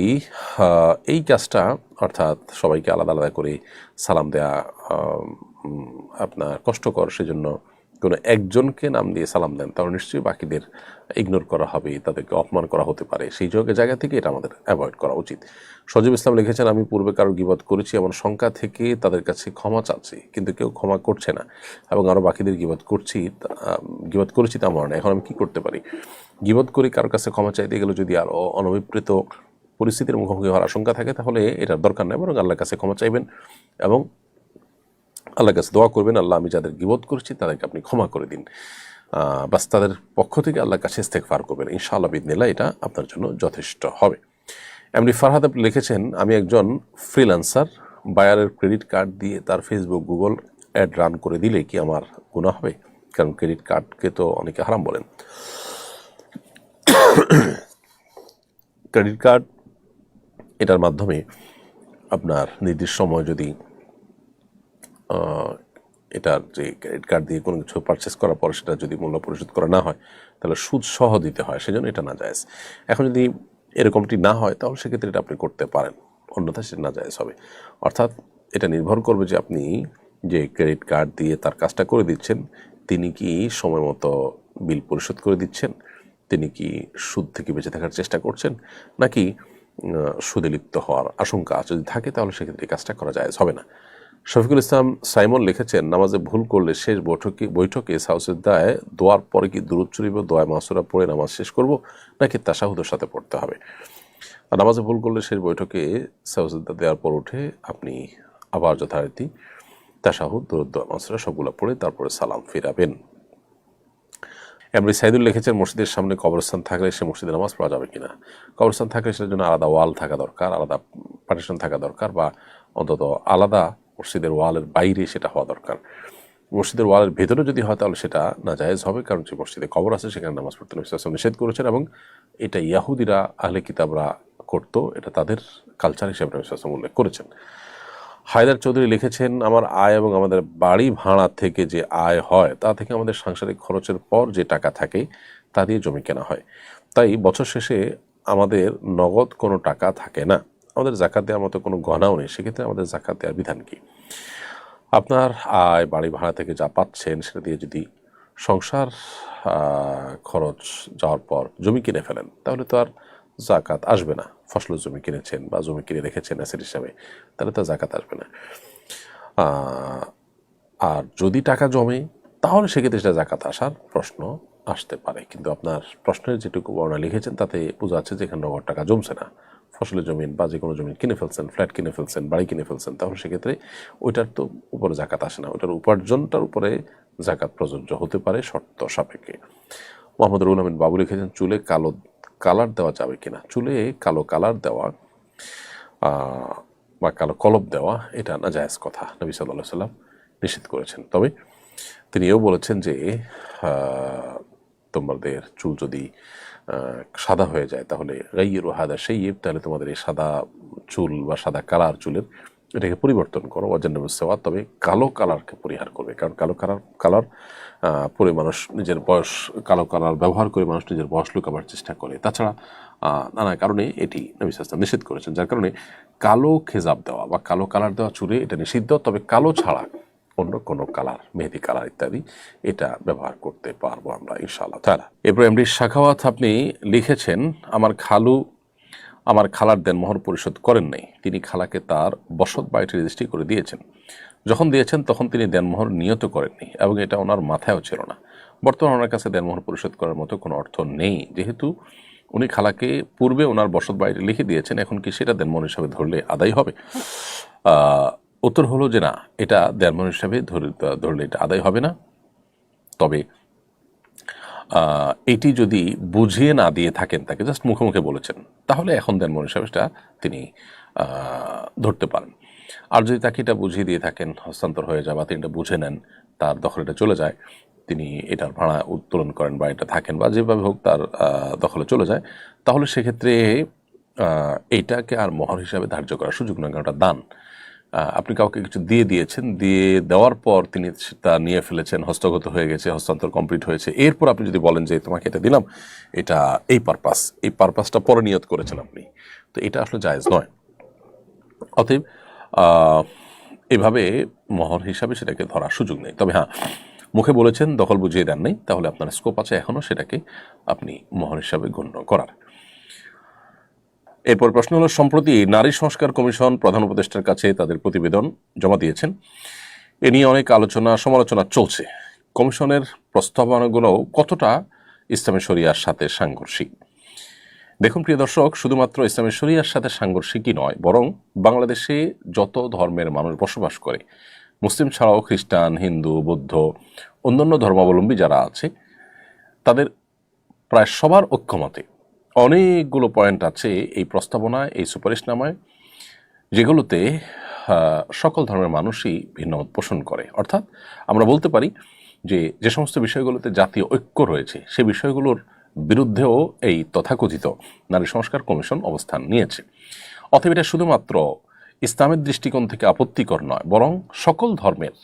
এই কাজটা অর্থাৎ সবাইকে আলাদা আলাদা করে সালাম দেওয়া আপনার কষ্টকর, সেজন্য কোনো একজনকে নাম দিয়ে সালাম দেন, তাহলে নিশ্চয়ই বাকিদের ইগনোর করা হবে, তাদেরকে অপমান করা হতে পারে। সেই জায়গা থেকে এটা আমাদের অ্যাভয়েড করা উচিত। সজীব ইসলাম লিখেছেন, আমি পূর্বে কারো গীবত করেছি এমন শঙ্কা থেকে তাদের কাছে ক্ষমা চাচ্ছি, কিন্তু কেউ ক্ষমা করছে না এবং আরও বাকিদের গীবত করেছি তা মনে হয়। এখন আমি কী করতে পারি? গীবত করে কারোর কাছে ক্ষমা চাইতে গেলে যদি আরও অনভিপ্রেত পরিস্থিতির মুখোমুখি হওয়ার আশঙ্কা থাকে, তাহলে এটার দরকার নেই, বরং আল্লাহর কাছে ক্ষমা চাইবেন এবং আল্লাহর কাছে দোয়া করবেন, আল্লাহ আমি যাদের গীবত করছি তাদেরকে আপনি ক্ষমা করে দিন। বাস তাদের পক্ষ থেকে আল্লাহর কাছে ইস্তেগফার করবেন, ইনশাআল্লাহ বিইذনিল্লাহ এটা আপনার জন্য যথেষ্ট হবে। এমনি ফারহাদ আপনি লিখেছেন, আমি একজন ফ্রিল্যান্সার, বায়ারের ক্রেডিট কার্ড দিয়ে তার ফেসবুক গুগল অ্যাড রান করে দিলে কি আমার গুনাহ হবে? কারণ ক্রেডিট কার্ডকে তো অনেকে হারাম বলেন। ক্রেডিট কার্ড এটার মাধ্যমে আপনার নির্দিষ্ট সময় যদি এটার যে ক্রেডিট কার্ড দিয়ে কোনো কিছু পারচেস করার পর সেটা যদি মূল্য পরিশোধ করা না হয়, তাহলে সুদ সহ দিতে হয়, সেজন্য এটা না জায়েজ। এখন যদি এরকমটি না হয় তাহলে সেক্ষেত্রে এটা আপনি করতে পারেন, অন্যথায় সেটা না জায়েজ হবে। অর্থাৎ এটা নির্ভর করবে যে আপনি যে ক্রেডিট কার্ড দিয়ে তার কাজটা করে দিচ্ছেন তিনি কি সময় মতো বিল পরিশোধ করে দিচ্ছেন, তিনি কি সুদ থেকে বেঁচে থাকার চেষ্টা করছেন, নাকি সুদে লিপ্ত হওয়ার আশঙ্কা যদি থাকে তাহলে সেক্ষেত্রে কাজটা করা যায় হবে না। শফিকুল ইসলাম সাইমন লিখেছেন, নামাজে ভুল করলে শেষ বৈঠকে সাউসিদ্দায় দোয়ার পরে কি দুরূদ শরীফ ও দোয়া মাসুরা পড়ে নামাজ শেষ করব, নাকি তাশাহুদের সাথে পড়তে হবে? আর নামাজে ভুল করলে শেষ বৈঠকে সাউসিদ্দা দেওয়ার পর উঠে আপনি আবার যথারীতি তাশাহুদ, দুরূদ, দোয়া মাসুরা সবগুলো পড়ে তারপরে সালাম ফিরাবেন। এমনি সাইদুল লিখেছেন, মসজিদের সামনে কবরস্থান থাকলে সে মসজিদে নামাজ পড়া যাবে কিনা? কবরস্থান থাকলে সেটার জন্য আলাদা ওয়াল থাকা দরকার, আলাদা পার্টিশন থাকা দরকার, বা অন্তত আলাদা মসজিদের ওয়ালের বাইরে সেটা হওয়া দরকার। মসজিদের ওয়ালের ভেতরে যদি হয় তাহলে সেটা নাজায়েজ হবে, কারণ যে মসজিদে কবর আছে সেখানে নামাজ পড়তে নবী সাল্লাল্লাহু আলাইহি ওয়াসাল্লাম নিষেধ করেছেন, এবং এটা ইয়াহুদিরা আহলে কিতাবরা করতো, এটা তাদের কালচার হিসেবে নবী সাল্লাল্লাহু আলাইহি ওয়াসাল্লাম উল্লেখ করেছেন। হায়দার চৌধুরী লিখেছেন, আমার আয় এবং আমাদের বাড়ি ভাড়া থেকে যে আয় হয় তা থেকে আমাদের সাংসারিক খরচের পর যে টাকা থাকে তা দিয়ে জমি কেনা হয়, তাই বছর শেষে আমাদের নগদ কোনো টাকা থাকে না। আমাদের জাকাত দেওয়ার মতো কোনো গহনাও নেই, সেক্ষেত্রে আমাদের জাকাত দেওয়ার বিধান কি? আপনার আয় বাড়ি ভাড়া থেকে যা পাচ্ছেন সেটা দিয়ে যদি সংসার খরচ যাওয়ার পর জমি কিনে ফেলেন তাহলে তো আর জাকাত আসবে না। ফসল জমি কিনেছেন বা জমি কিনে রেখেছেন অ্যাসেট হিসাবে, তাহলে তো জাকাত আসবে না। আর যদি টাকা জমে তাহলে সেক্ষেত্রে সেটা জাকাত আসার প্রশ্ন আসতে পারে, কিন্তু আপনার প্রশ্নের যেটুকু বর্ণনা লিখেছেন তাতে বোঝা যাচ্ছে যে এখানে নগদ টাকা জমছে না। ফসলের জমিন বা যে কোনো জমিন কিনে ফেলছেন, ফ্ল্যাট কিনে ফেলছেন, বাড়ি কিনে ফেলছেন, তাহলে সেক্ষেত্রে ওইটার তো উপরে জাকাত আসে না, ওইটার উপার্জনটার উপরে জাকাত প্রযোজ্য হতে পারে শর্ত সাপেক্ষে। মোহাম্মদ রুহুল আমিন বাবু লিখেছেন, চুলে কালো কালার দেওয়া যাবে কিনা? চুলে কালো কালার দেওয়া বা কালো কলব দেওয়া এটা নাজায়েজ কথা, নবী সাল্লাল্লাহু আলাইহি ওয়াসাল্লাম নিষেধ করেছেন। তবে তিনি এও বলেছেন যে তোমাদের চুল যদি সাদা হয়ে যায় তাহলে গাইয়িরু হাদা শাইয়িব, তাহলে তোমাদের এই সাদা চুল বা সাদা কালার চুলের এটাকে পরিবর্তন করো, ওয়াজান্নাবুস সাওয়াদ, তবে কালো কালারকে পরিহার করবে, কারণ কালো কালার পরে মানুষ নিজের বয়স, কালো কালার ব্যবহার করে মানুষ নিজের বয়স লুকাবার চেষ্টা করে। তাছাড়া নানা কারণে এটি নবী সাল্লাল্লাহু আলাইহি ওয়াসাল্লাম নিষেধ করেছেন, যার কারণে কালো খেজাব দেওয়া বা কালো কালার দেওয়া চুলে এটা নিষিদ্ধ। তবে কালো ছাড়া অন্য কোনো কালার, মেহেদি কালার ইত্যাদি এটা ব্যবহার করতে পারবো আমরা ইনশাআল্লাহ তাআলা। এরপর এমডি শাখাওয়াত আপনি লিখেছেন, আমার খালার দেনমোহর পরিশোধ করেন নাই, তিনি খালাকে তার বসত বাড়িটি রেজিস্ট্রি করে দিয়েছেন। যখন দিয়েছেন তখন তিনি দেনমোহর নিয়ত করেননি এবং এটা ওনার মাথায়ও ছিল না। বর্তমানে ওনার কাছে দেনমোহর পরিশোধ করার মতো কোনো অর্থ নেই, যেহেতু উনি খালাকে পূর্বে ওনার বসত বাড়িটি লিখে দিয়েছেন, এখন কি সেটা দেনমোহর হিসাবে ধরলে আদায় হবে? উত্তর হলো যে না, এটা দেনমোহর হিসাবে ধরলে এটা আদায় হবে না। তবে এটি যদি বুঝিয়ে না দিয়ে থাকেন, তাকে জাস্ট মুখে মুখে বলেছেন, তাহলে এখন দেনমোহর হিসাবে সেটা তিনি ধরতে পারেন। আর যদি তাকে এটা বুঝিয়ে দিয়ে থাকেন, হস্তান্তর হয়ে যায় বা তিনি এটা বুঝে নেন, তার দখলে এটা চলে যায়, তিনি এটার ভাড়া উত্তোলন করেন বা এটা থাকেন বা যেভাবে হোক তার দখলে চলে যায়, তাহলে সেক্ষেত্রে এইটাকে আর মোহর হিসাবে ধার্য করার সুযোগ নয়, কারণ ওটা দান। আপনি কাউকে কিছু দিয়ে দিয়েছেন, দিয়ে দেওয়ার পর তিনি তা নিয়ে ফেলেছেন, হস্তগত হয়ে গেছে, হস্তান্তর কমপ্লিট হয়েছে, এরপর আপনি যদি বলেন যে তোমাকে এটা দিলাম, এটা এই পারপাসটা পরে নিয়ত করেছেন আপনি, তো এটা আসলে জায়েজ নয়। অতএব এভাবে মোহর হিসাবে সেটাকে ধরার সুযোগ নেই। তবে হ্যাঁ, মুখে বলেছেন, দখল বুঝিয়ে দেন নাই, তাহলে আপনার স্কোপ আছে এখনও সেটাকে আপনি মোহর হিসাবে গণ্য করার। এরপর প্রশ্ন হলো, সম্প্রতি নারী সংস্কার কমিশন প্রধান উপদেষ্টার কাছে তাদের প্রতিবেদন জমা দিয়েছেন। এ নিয়ে অনেক সমালোচনা চলছে। কমিশনের প্রস্তাবনাগুলো কতটা ইসলামী শরিয়ার সাথে সাংঘর্ষিক? দেখুন প্রিয় দর্শক, শুধুমাত্র ইসলামী শরিয়ার সাথে সাংঘর্ষিকই নয়, বরং বাংলাদেশে যত ধর্মের মানুষ বসবাস করে, মুসলিম ছাড়াও খ্রিস্টান, হিন্দু, বৌদ্ধ, অন্যান্য ধর্মাবলম্বী যারা আছে, তাদের প্রায় সবার ঐক্যমতে অনেকগুলো পয়েন্ট আছে এই প্রস্তাবনায়, এই সুপারিশনামায়, যেগুলোতে সকল ধর্মের মানুষই ভিন্ন মত পোষণ করে। অর্থাৎ আমরা বলতে পারি যে সমস্ত বিষয়গুলোতে জাতীয় ঐক্য রয়েছে, সে বিষয়গুলোর বিরুদ্ধেও এই তথাকথিত নারী সংস্কার কমিশন অবস্থান নিয়েছে। অতএব এটা শুধুমাত্র ইসলামের দৃষ্টিকোণ থেকে আপত্তিকর নয়, বরং সকল ধর্মের,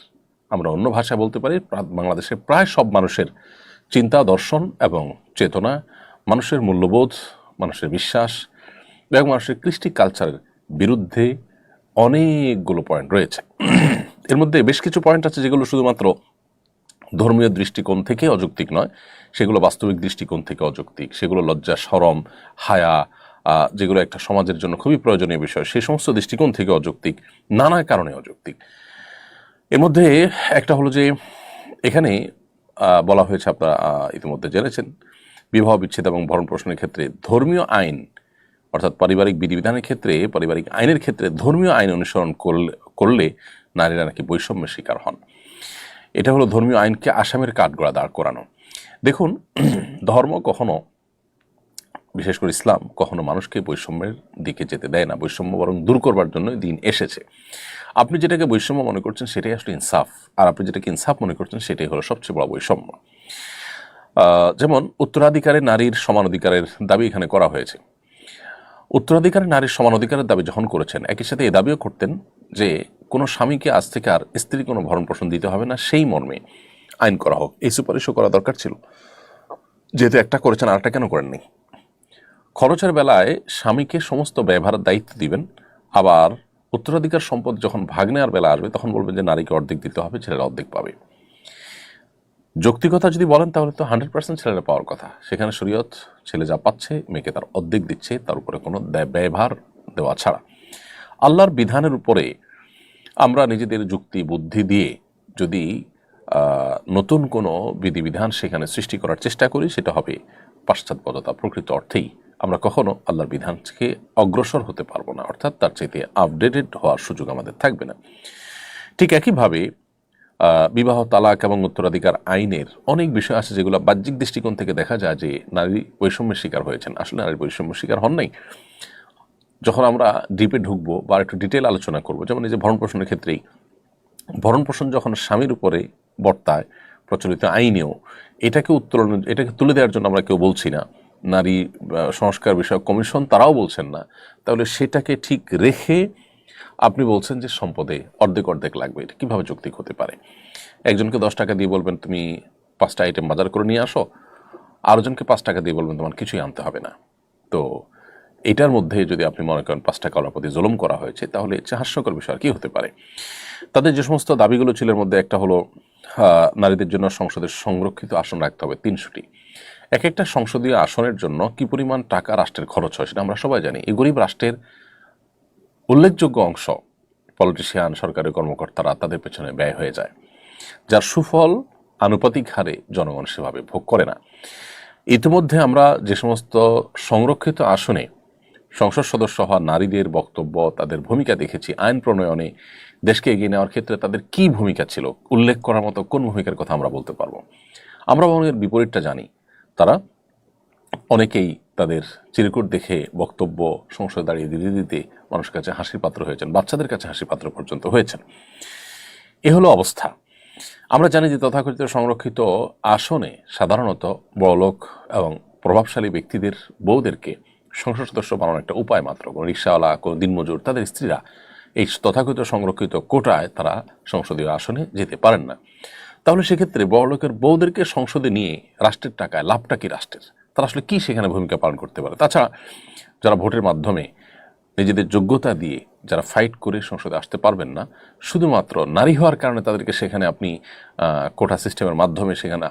আমরা অন্য ভাষায় বলতে পারি বাংলাদেশের প্রায় সব মানুষের চিন্তা, দর্শন এবং চেতনা, মানুষের মূল্যবোধ, মানুষের বিশ্বাস এবং মানুষের কৃষ্টি কালচারের বিরুদ্ধে অনেকগুলো পয়েন্ট রয়েছে। এর মধ্যে বেশ কিছু পয়েন্ট আছে যেগুলো শুধুমাত্র ধর্মীয় দৃষ্টিকোণ থেকে অযৌক্তিক নয়, সেগুলো বাস্তবিক দৃষ্টিকোণ থেকে অযৌক্তিক, সেগুলো লজ্জা, শরম, হায়া, যেগুলো একটা সমাজের জন্য খুবই প্রয়োজনীয় বিষয়, সেই সমস্ত দৃষ্টিকোণ থেকে অযৌক্তিক, নানা কারণে অযৌক্তিক। এর মধ্যে একটা হলো যে এখানে বলা হয়েছে, আপনারা ইতিমধ্যে জেনেছেন, বিবাহ বিচ্ছেদ এবং ভরণ পোষণের ক্ষেত্রে ধর্মীয় আইন, অর্থাৎ পারিবারিক বিধিবিধানের ক্ষেত্রে, পারিবারিক আইনের ক্ষেত্রে ধর্মীয় আইন অনুসরণ করলে নারীরা নাকি বৈষম্যের শিকার হন। এটা হলো ধর্মীয় আইনকে আসামের কাঠগড়া দাঁড় করানো। দেখুন, ধর্ম কখনো, বিশেষ করে ইসলাম, কখনো মানুষকে বৈষম্যের দিকে যেতে দেয় না, বৈষম্য বরং দূর করবার জন্য দিন এসেছে। আপনি যেটাকে বৈষম্য মনে করছেন সেটাই আসলে ইনসাফ, আর আপনি যেটাকে ইনসাফ মনে করছেন সেটাই হলো সবচেয়ে বড় বৈষম্য। যেমন উত্তরাধিকারে নারীর সমান অধিকারের দাবি এখানে করা হয়েছে। উত্তরাধিকারে নারীর সমান অধিকারের দাবি যখন করেছেন, একই সাথে এই দাবিও করতেন যে কোনো স্বামীকে আজ থেকে আর স্ত্রী কোনো ভরণ পোষণ দিতে হবে না, সেই মর্মে আইন করা হোক। এই সুপারিশও করা দরকার ছিল, যেহেতু একটা করেছেন আর একটা কেন করেননি। খরচের বেলায় স্বামীকে সমস্ত ব্যয়ভারের দায়িত্ব দিবেন, আবার উত্তরাধিকার সম্পদ যখন ভাগ নেওয়ার বেলা আসবে তখন বলবেন যে নারীকে অর্ধেক দিতে হবে, ছেলেরা অর্ধেক পাবে। যৌক্তিকতা যদি বলেন তাহলে তো 100% ছেলেরা পাওয়ার কথা। সেখানে শরীয়ত ছেলে যা পাচ্ছে মেয়েকে তার অর্ধেক দিচ্ছে, তার উপরে কোনো ব্যয়ভার দেওয়া ছাড়া। আল্লাহর বিধানের উপরে আমরা নিজেদের যুক্তি বুদ্ধি দিয়ে যদি নতুন কোনো বিধিবিধান সেখানে সৃষ্টি করার চেষ্টা করি, সেটা হবে পাশ্চাত্যপদতা। প্রকৃত অর্থেই আমরা কখনো আল্লাহর বিধান থেকে অগ্রসর হতে পারবো না, অর্থাৎ তার চাইতে আপডেটেড হওয়ার সুযোগ আমাদের থাকবে না। ঠিক একইভাবে বিবাহ, তালাক এবং উত্তরাধিকার আইনের অনেক বিষয় আছে যেগুলো বাহ্যিক দৃষ্টিকোণ থেকে দেখা যায় যে নারী বৈষম্যের শিকার হয়েছেন। আসলে নারী বৈষম্যের শিকার হন নাই। যখন আমরা ডিপে ঢুকবো বা একটু ডিটেল আলোচনা করবো, যেমন এই যে ভরণ পোষণের ক্ষেত্রেই, ভরণ পোষণ যখন স্বামীর উপরে বর্তায় প্রচলিত আইনেও, এটাকে তুলে দেওয়ার জন্য আমরা কেউ বলছি না, নারী সংস্কার বিষয়ক কমিশন তারাও বলছেন না, তাহলে সেটাকে ঠিক রেখে আপনি বলছেন যে সম্পদে অর্ধেক অর্ধেক লাগবে, এটা কীভাবে যৌক্তিক হতে পারে? একজনকে 10 টাকা দিয়ে বলবেন তুমি 5টা আইটেম বাজার করে নিয়ে আসো, আরেকজনকে 5 টাকা দিয়ে বলবেন তোমার কিছুই আনতে হবে না। তো এটার মধ্যে যদি আপনি মনে করেন 5 টাকাওয়ালার প্রতি জুলুম করা হয়েছে, তাহলে হাস্যকর বিষয় আর কি হতে পারে? তাদের যে সমস্ত দাবিগুলো ছিল, এর মধ্যে একটা হলো নারীদের জন্য সংসদে সংরক্ষিত আসন রাখতে হবে 300টি। এক একটা সংসদীয় আসনের জন্য কি পরিমাণ টাকা রাষ্ট্রের খরচ হয় সেটা আমরা সবাই জানি। এই গরিব রাষ্ট্রের উল্লেখযোগ্য অংশ পলিটিশিয়ান, সরকারি কর্মকর্তারা, তাদের পেছনে ব্যয় হয়ে যায়, যার সুফল আনুপাতিক হারে জনগণ সেভাবে ভোগ করে না। ইতিমধ্যে আমরা যে সমস্ত সংরক্ষিত আসনে সংসদ সদস্য হওয়া নারীদের বক্তব্য, তাদের ভূমিকা দেখেছি, আইন প্রণয়নে দেশকে এগিয়ে নেওয়ার ক্ষেত্রে তাদের কি ভূমিকা ছিল, উল্লেখ করার মতো কোন ভূমিকার কথা আমরা বলতে পারবো? আমরা বরং বিপরীতটা জানি। তারা অনেকেই তাদের চিরকুট দেখে বক্তব্য সংসদে দাঁড়িয়ে দিতে দিতে মানুষের কাছে হাসির পাত্র হয়েছেন, বাচ্চাদের কাছে হাসির পাত্র পর্যন্ত হয়েছেন। এ হলো অবস্থা। আমরা জানি যে তথাকথিত সংরক্ষিত আসনে সাধারণত বড়লোক এবং প্রভাবশালী ব্যক্তিদের বউদেরকে সংসদ সদস্য বানানোর একটা উপায় মাত্র। কোনো রিক্সাওয়ালা, কোনো দিনমজুর, তাদের স্ত্রীরা এই তথাকথিত সংরক্ষিত কোটায় তারা সংসদীয় আসনে যেতে পারেন না। তাহলে সেক্ষেত্রে বড়লোকের বউদেরকে সংসদে নিয়ে রাষ্ট্রের টাকায় লাভটা কি রাষ্ট্রের? তারা আসলে কি সেখানে ভূমিকা পালন করতে পারে? তাছাড়া যারা ভোটের মাধ্যমে নিজেদের যোগ্যতা দিয়ে যারা ফাইট করে সংসদে আসতে পারবেন না, শুধুমাত্র নারী হওয়ার কারণে তাদেরকে সেখানে আপনি কোটা সিস্টেমের মাধ্যমে সেখানে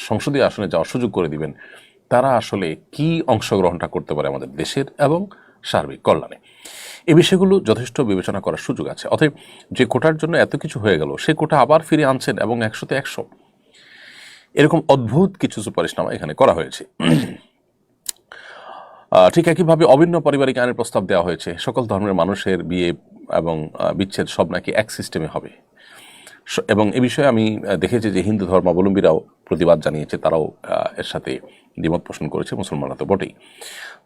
সংসদীয় আসনে যাওয়ার সুযোগ করে দিবেন, তারা আসলে কি অংশগ্রহণটা করতে পারে আমাদের দেশের এবং সার্বিক কল্যাণে? এই বিষয়গুলো যথেষ্ট বিবেচনা করার সুযোগ আছে। অতএব যে কোটার জন্য এত কিছু হয়ে গেল, সে কোটা আবার ফিরে আনছেন এবং 100-তে 100 এরকম অদ্ভুত কিছু সুপারিশনামা এখানে করা হয়েছে। ঠিক একইভাবে অভিন্ন পারিবারিক আইনের প্রস্তাব দেওয়া হয়েছে। সকল ধর্মের মানুষের বিয়ে এবং বিচ্ছেদ সব নাকি এক সিস্টেমে হবে, এবং এ বিষয়ে আমি দেখেছি যে হিন্দু ধর্মাবলম্বীরাও প্রতিবাদ জানিয়েছে, তারাও এর সাথে দ্বিমত পোষণ করেছে, মুসলমানরা তো বটেই।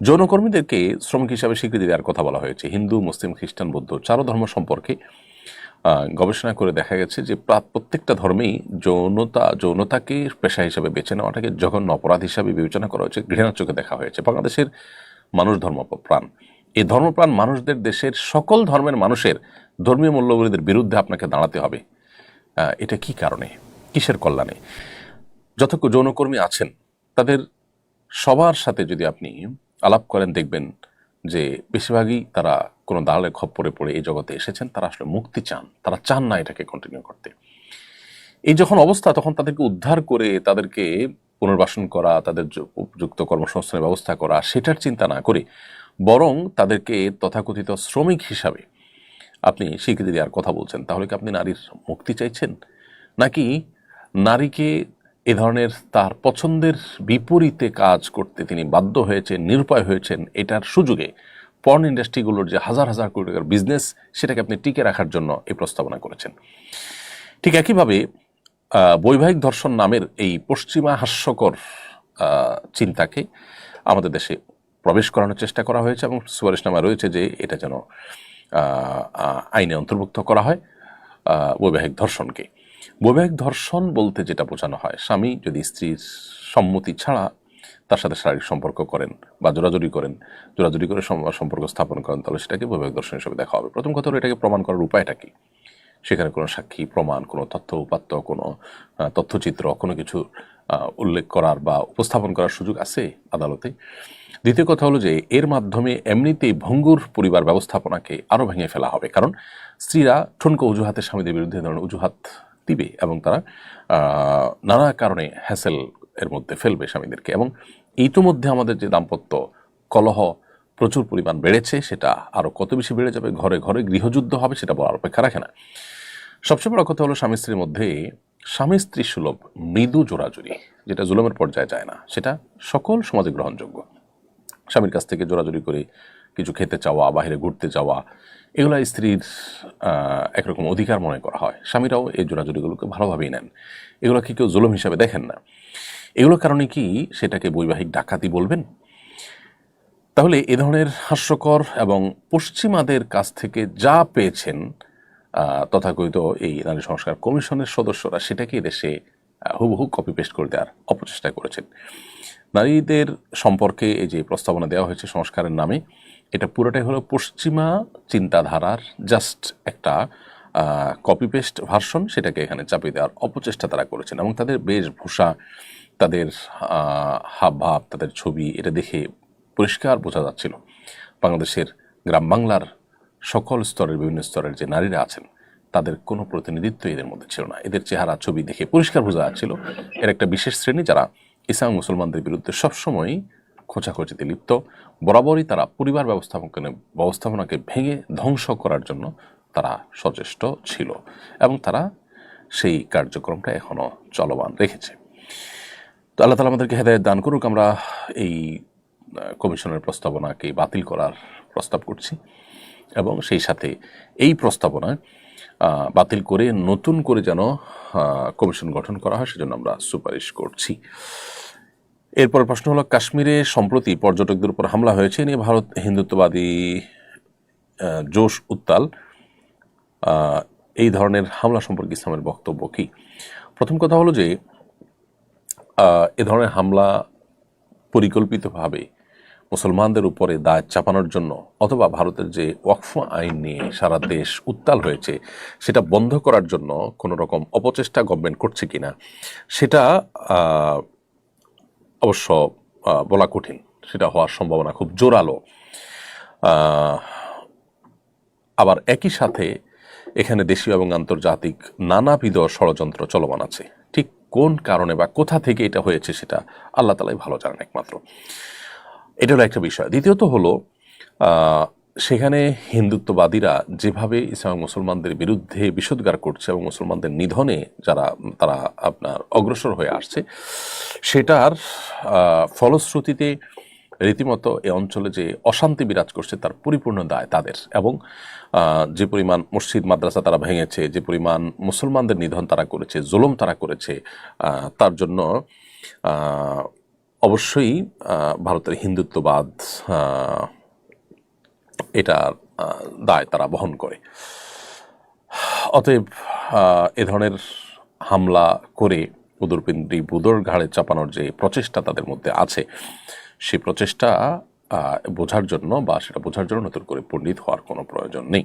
যৌনকর্মীদেরকে শ্রমিক হিসাবে স্বীকৃতি দেওয়ার কথা বলা হয়েছে। হিন্দু, মুসলিম, খ্রিস্টান, বৌদ্ধ 4 ধর্ম সম্পর্কে গবেষণা করে দেখা গেছে যে প্রত্যেকটা ধর্মেই যৌনতাকে পেশা হিসাবে বেছে নেওয়াটাকে জঘন্য অপরাধ হিসাবে বিবেচনা করা হয়েছে, ঘৃণার চোখে দেখা হয়েছে। বাংলাদেশের মানুষ ধর্মপ্রাণ, এই ধর্মপ্রাণ মানুষদের দেশের সকল ধর্মের মানুষের ধর্মীয় মূল্যবোধের বিরুদ্ধে আপনাকে দাঁড়াতে হবে। এটা কি কারণে, কিসের কল্যাণে? যত যৌনকর্মী আছেন তাদের সবার সাথে যদি আপনি আলাপ করেন, দেখবেন যে বেশিরভাগই তারা কোনো দালালের খপ্পরে পড়ে এই জগতে এসেছেন। তারা আসলে মুক্তি চান, তারা চান না এটাকে কন্টিনিউ করতে। এই যখন অবস্থা, তখন তাদেরকে উদ্ধার করে তাদেরকে পুনর্বাসন করা, তাদের উপযুক্ত কর্মসংস্থানের ব্যবস্থা করা, সেটার চিন্তা না করে বরং তাদেরকে তথাকথিত শ্রমিক হিসাবে আপনি স্বীকৃতি দেওয়ার কথা বলছেন। তাহলে কি আপনি নারীর মুক্তি চাইছেন, নাকি নারীকে এ ধরনের তার পছন্দের বিপরীতে কাজ করতে তিনি বাধ্য হয়েছেন, নিরুপায় হয়েছেন, এটার সুযোগে পর্ন ইন্ডাস্ট্রিগুলোর যে হাজার হাজার কোটি টাকার বিজনেস, সেটাকে আপনি টিকে রাখার জন্য এই প্রস্তাবনা করেছেন? ঠিক একইভাবে বৈবাহিক ধর্ষণ নামের এই পশ্চিমা হাস্যকর চিন্তাকে আমাদের দেশে প্রবেশ করানোর চেষ্টা করা হয়েছে এবং সুপারিশনামা রয়েছে যে এটা যেন আইনে অন্তর্ভুক্ত করা হয় বৈবাহিক ধর্ষণকে। বৈবাহিক ধর্ষণ বলতে যেটা বোঝানো হয়, স্বামী যদি স্ত্রীর সম্মতি ছাড়া তার সাথে শারীরিক সম্পর্ক করেন বা জোরাজুরি করে সম্পর্ক স্থাপন করেন, তাহলে সেটাকে বৈবাহিক ধর্ষণ হিসেবে দেখা হবে। প্রথম কথা হলো, এটাকে প্রমাণ করার উপায়টা কি? সেখানে কোনো সাক্ষী প্রমাণ, কোনো তথ্য উপাত্ত, কোনো তথ্যচিত্র, কোনো কিছু উল্লেখ করার বা উপস্থাপন করার সুযোগ আছে আদালতে? দ্বিতীয় কথা হলো যে এর মাধ্যমে এমনিতেই ভঙ্গুর পরিবার ব্যবস্থাপনাকে আরও ভেঙে ফেলা হবে, কারণ স্ত্রীরা ঠুনকো অজুহাতে স্বামীদের বিরুদ্ধে ধরনের অজুহাত দিবে এবং তারা নানা কারণে হ্যাসেল এর মধ্যে ফেলবে স্বামীদেরকে। এবং ইতিমধ্যে আমাদের যে দাম্পত্য কলহ প্রচুর পরিমাণ বেড়েছে, সেটা আরও কত বেশি বেড়ে যাবে, ঘরে ঘরে গৃহযুদ্ধ হবে, সেটা বলার অপেক্ষা রাখে না। সবচেয়ে বড় কথা হলো, স্বামী স্ত্রীর মধ্যে স্বামী স্ত্রী সুলভ মৃদু জোরাজুরি, যেটা জুলুমের পর্যায়ে যায় না, সেটা সকল সমাজে গ্রহণযোগ্য। স্বামীর কাছ থেকে জোরাজুরি করে কিছু খেতে চাওয়া, বাইরে ঘুরতে যাওয়া, এগুলো স্ত্রীর একরকম অধিকার মনে করা হয়। স্বামীরাও এই জোরাজুরিগুলোকে ভালোভাবেই নেন, এগুলোকে কেউ জুলুম হিসাবে দেখেন না। এগুলোর কারণে কি সেটাকে বৈবাহিক ডাকাতি বলবেন? তাহলে এ ধরনের হাস্যকর এবং পশ্চিমাদের কাছ থেকে যা পেয়েছেন তথাকথিত এই নারী সংস্কার কমিশনের সদস্যরা, সেটাকে দেশে হুবহু কপি পেস্ট করে দেওয়ার অপচেষ্টা করেছেন। নারীদের সম্পর্কে এই যে প্রস্তাবনা দেওয়া হয়েছে সংস্কারের নামে, এটা পুরোটাই হলো পশ্চিমা চিন্তাধারার জাস্ট একটা কপি পেস্ট ভার্সন, সেটাকে এখানে চাপিয়ে দেওয়ার অপচেষ্টা তারা করেছেন। এবং তাদের বেশভূষা, তাদের হাবভাব, তাদের ছবি, এটা দেখে পরিষ্কার বোঝা যাচ্ছিল বাংলাদেশের গ্রাম বাংলার সকল স্তরের, বিভিন্ন স্তরের যে নারীরা আছেন, তাদের কোনো প্রতিনিধিত্ব এদের মধ্যে ছিল না। এদের চেহারা ছবি দেখে পরিষ্কার বোঝা যাচ্ছিল এর একটা বিশেষ শ্রেণী, যারা ইসলাম মুসলমানদের বিরুদ্ধে সবসময়ই খোঁচাখোঁচিতে লিপ্ত। বরাবরই তারা পরিবার ব্যবস্থাপনাকে ভেঙে ধ্বংস করার জন্য তারা সচেষ্ট ছিল এবং তারা সেই কার্যক্রমটা এখনও চলমান রেখেছে। তো আল্লাহ তাআলা আমাদেরকে হেদায়েত দান করুক। আমরা এই কমিশনের প্রস্তাবনাকে বাতিল করার প্রস্তাব করছি এবং সেই সাথে এই প্রস্তাবনা বাতিল করে নতুন করে যেন কমিশন গঠন করা হয়, সেজন্য আমরা সুপারিশ করছি। এরপর প্রশ্ন হলো, কাশ্মীরে সম্প্রতি পর্যটকদের উপর হামলা হয়েছে, নিয়ে ভারত হিন্দুত্ববাদী জোশ উত্তাল। এই ধরনের হামলা সম্পর্কে ইসলামের বক্তব্য কি? প্রথম কথা হলো যে এ ধরনের হামলা পরিকল্পিতভাবে মুসলমানদের উপরে দায় চাপানোর জন্য, অথবা ভারতের যে ওয়াকফ আইন নিয়ে সারা দেশ উত্তাল হয়েছে, সেটা বন্ধ করার জন্য কোনো রকম অপচেষ্টা গভর্নমেন্ট করছে কিনা, সেটা অবশ্য বলা কঠিন। সেটা হওয়ার সম্ভাবনা খুব জোরালো। আবার একই সাথে এখানে দেশীয় এবং আন্তর্জাতিক নানাবিধ ষড়যন্ত্র চলমান আছে। ঠিক কোন কারণে বা কোথা থেকে এটা হয়েছে, সেটা আল্লাহ তাআলাই ভালো জানেন একমাত্র। এটা হলো একটা বিষয়। দ্বিতীয়ত হলো, সেখানে হিন্দুত্ববাদীরা যেভাবে ইসলাম মুসলমানদের বিরুদ্ধে বিষোদ্গার করছে এবং মুসলমানদের নিধনে তারা আপনার অগ্রসর হয়ে আসছে, সেটার ফলশ্রুতিতে রীতিমতো এ অঞ্চলে যে অশান্তি বিরাজ করছে, তার পরিপূর্ণ দায় তাদের। এবং যে পরিমাণ মসজিদ মাদ্রাসা তারা ভেঙেছে, যে পরিমাণ মুসলমানদের নিধন তারা করেছে, জুলুম তারা করেছে, তার জন্য অবশ্যই ভারতের হিন্দুত্ববাদ এটার দায় তারা বহন করে। অতএব এ ধরনের হামলা করে উদরপিণ্ডি বুদর ঘাড়ে চাপানোর যে প্রচেষ্টা তাদের মধ্যে আছে, সেই প্রচেষ্টা বোঝার জন্য নতুন করে পণ্ডিত হওয়ার কোনো প্রয়োজন নেই।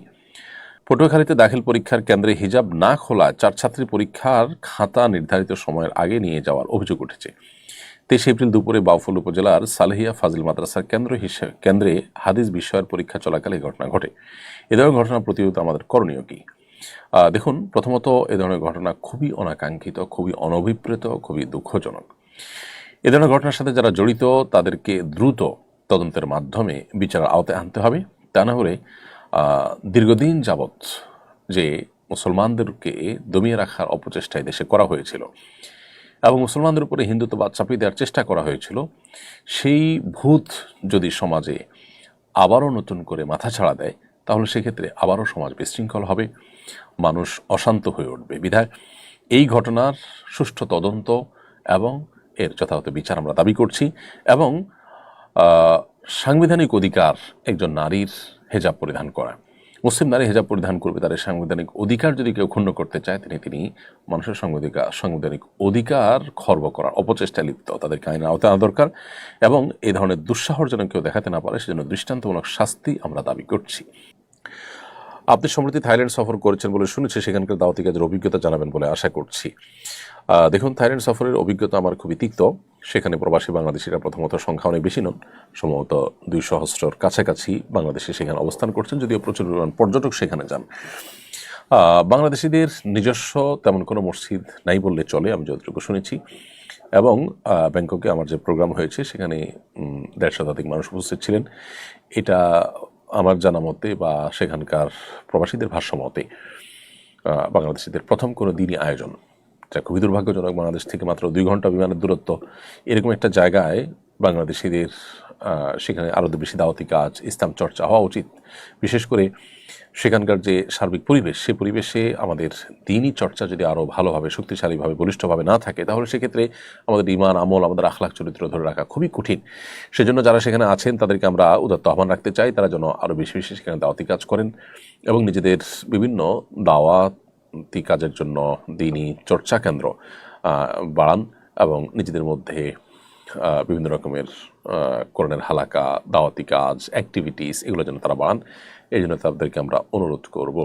পটুয়াখালীতে দাখিল পরীক্ষার কেন্দ্রে হিজাব না খোলায় 4 ছাত্রী পরীক্ষার খাতা নির্ধারিত সময়ের আগে নিয়ে যাওয়ার অভিযোগ উঠেছে। 23 এপ্রিল দুপুরে বাউফল উপজেলার সালেহিয়া ফাজিল মাদ্রাসার কেন্দ্রে হাদিস বিষয়ের পরীক্ষা চলাকালে ঘটনা ঘটে। এ ধরনের ঘটনা প্রতিহত আমাদের করণীয় কি? দেখুন, প্রথমত এ ধরনের ঘটনা খুবই অনাকাঙ্ক্ষিত, খুবই অনভিপ্রেত, খুবই দুঃখজনক। এ ধরনের ঘটনার সাথে যারা জড়িত তাদেরকে দ্রুত তদন্তের মাধ্যমে বিচারের আওতায় আনতে হবে। তা না হলে দীর্ঘদিন যাবৎ যে মুসলমানদেরকে দমিয়ে রাখার অপচেষ্টায় দেশে করা হয়েছিল এবং মুসলমানদের উপরে হিন্দুত্ববাদ চাপিয়ে দেওয়ার চেষ্টা করা হয়েছিল, সেই ভূত যদি সমাজে আবারও নতুন করে মাথাছাড়া দেয়, তাহলে সেক্ষেত্রে আবারও সমাজ বিশৃঙ্খল হবে, মানুষ অশান্ত হয়ে উঠবে। বিধায় এই ঘটনার সুষ্ঠু তদন্ত এবং এর যথাযথ বিচার আমরা দাবি করছি। এবং সাংবিধানিক অধিকার একজন নারীর হেজাব পরিধান করা, মুসলিম নারী হেজাব পরিধান করবে, তাদের সাংবিধানিক অধিকার যদি কেউ ক্ষুণ্ণ করতে চায় তিনি মানুষের সাংবিধানিক অধিকার খর্ব করার অপচেষ্টায় লিপ্ত, তাদেরকে আইনের আওতায় আনা দরকার। এবং এই ধরনের দুঃসাহস যেন কেউ দেখাতে না পারে, সেজন্য দৃষ্টান্তমূলক শাস্তি আমরা দাবি করছি। আপনি সম্প্রতি থাইল্যান্ড সফর করেছেন বলে শুনেছি, সেখানকার দাওয়াতি কাজের অভিজ্ঞতা জানাবেন বলে আশা করছি। দেখুন, থাইল্যান্ড সফরের অভিজ্ঞতা আমার খুবই তিক্ত। সেখানে প্রবাসী বাংলাদেশিরা প্রথমত সংখ্যা অনেক বেশি নন, সম্ভবত 200,000 কাছাকাছি বাংলাদেশি সেখানে অবস্থান করছেন, যদিও প্রচুর পরিমাণ পর্যটক সেখানে যান। বাংলাদেশিদের নিজস্ব তেমন কোনো মসজিদ নাই বললে চলে, আমি যতটুকু শুনেছি। এবং ব্যাংককে আমার যে প্রোগ্রাম হয়েছে সেখানে 150 শতাধিক মানুষ উপস্থিত ছিলেন। এটা আমার জানা মতে বা সেখানকার প্রবাসীদের ভাষ্য মতে বাংলাদেশিদের প্রথম কোনো দিনই আয়োজন, যা খুবই দুর্ভাগ্যজনক। বাংলাদেশ থেকে মাত্র 2 ঘন্টা বিমানের দূরত্ব, এরকম একটা জায়গায় বাংলাদেশিদের সেখানে আরও বেশি দাওয়াতি কাজ, ইসলাম চর্চা হওয়া উচিত। বিশেষ করে সেখানকার যে সার্বিক পরিবেশ, সে পরিবেশে আমাদের দিনই চর্চা যদি আরও ভালোভাবে, শক্তিশালীভাবে, বলিষ্ঠভাবে না থাকে, তাহলে সেক্ষেত্রে আমাদের ঈমান, আমল, আমাদের আখলাক চরিত্র ধরে রাখা খুবই কঠিন। সেজন্য যারা সেখানে আছেন তাদেরকে আমরা উদাত্ত আহ্বান রাখতে চাই, তারা যেন আরও বেশি বেশি সেখানে দাওয়াতি কাজ করেন এবং নিজেদের বিভিন্ন দাওয়াতি কাজের জন্য দিনই চর্চা কেন্দ্র বাড়ান এবং নিজেদের মধ্যে বিভিন্ন রকমের কোরআনের হালাকা, দাওয়াতি কাজ, অ্যাক্টিভিটিস, এগুলো যেন তারা বাড়ান। এই জন্য তাদেরকে আমরা অনুরোধ করব।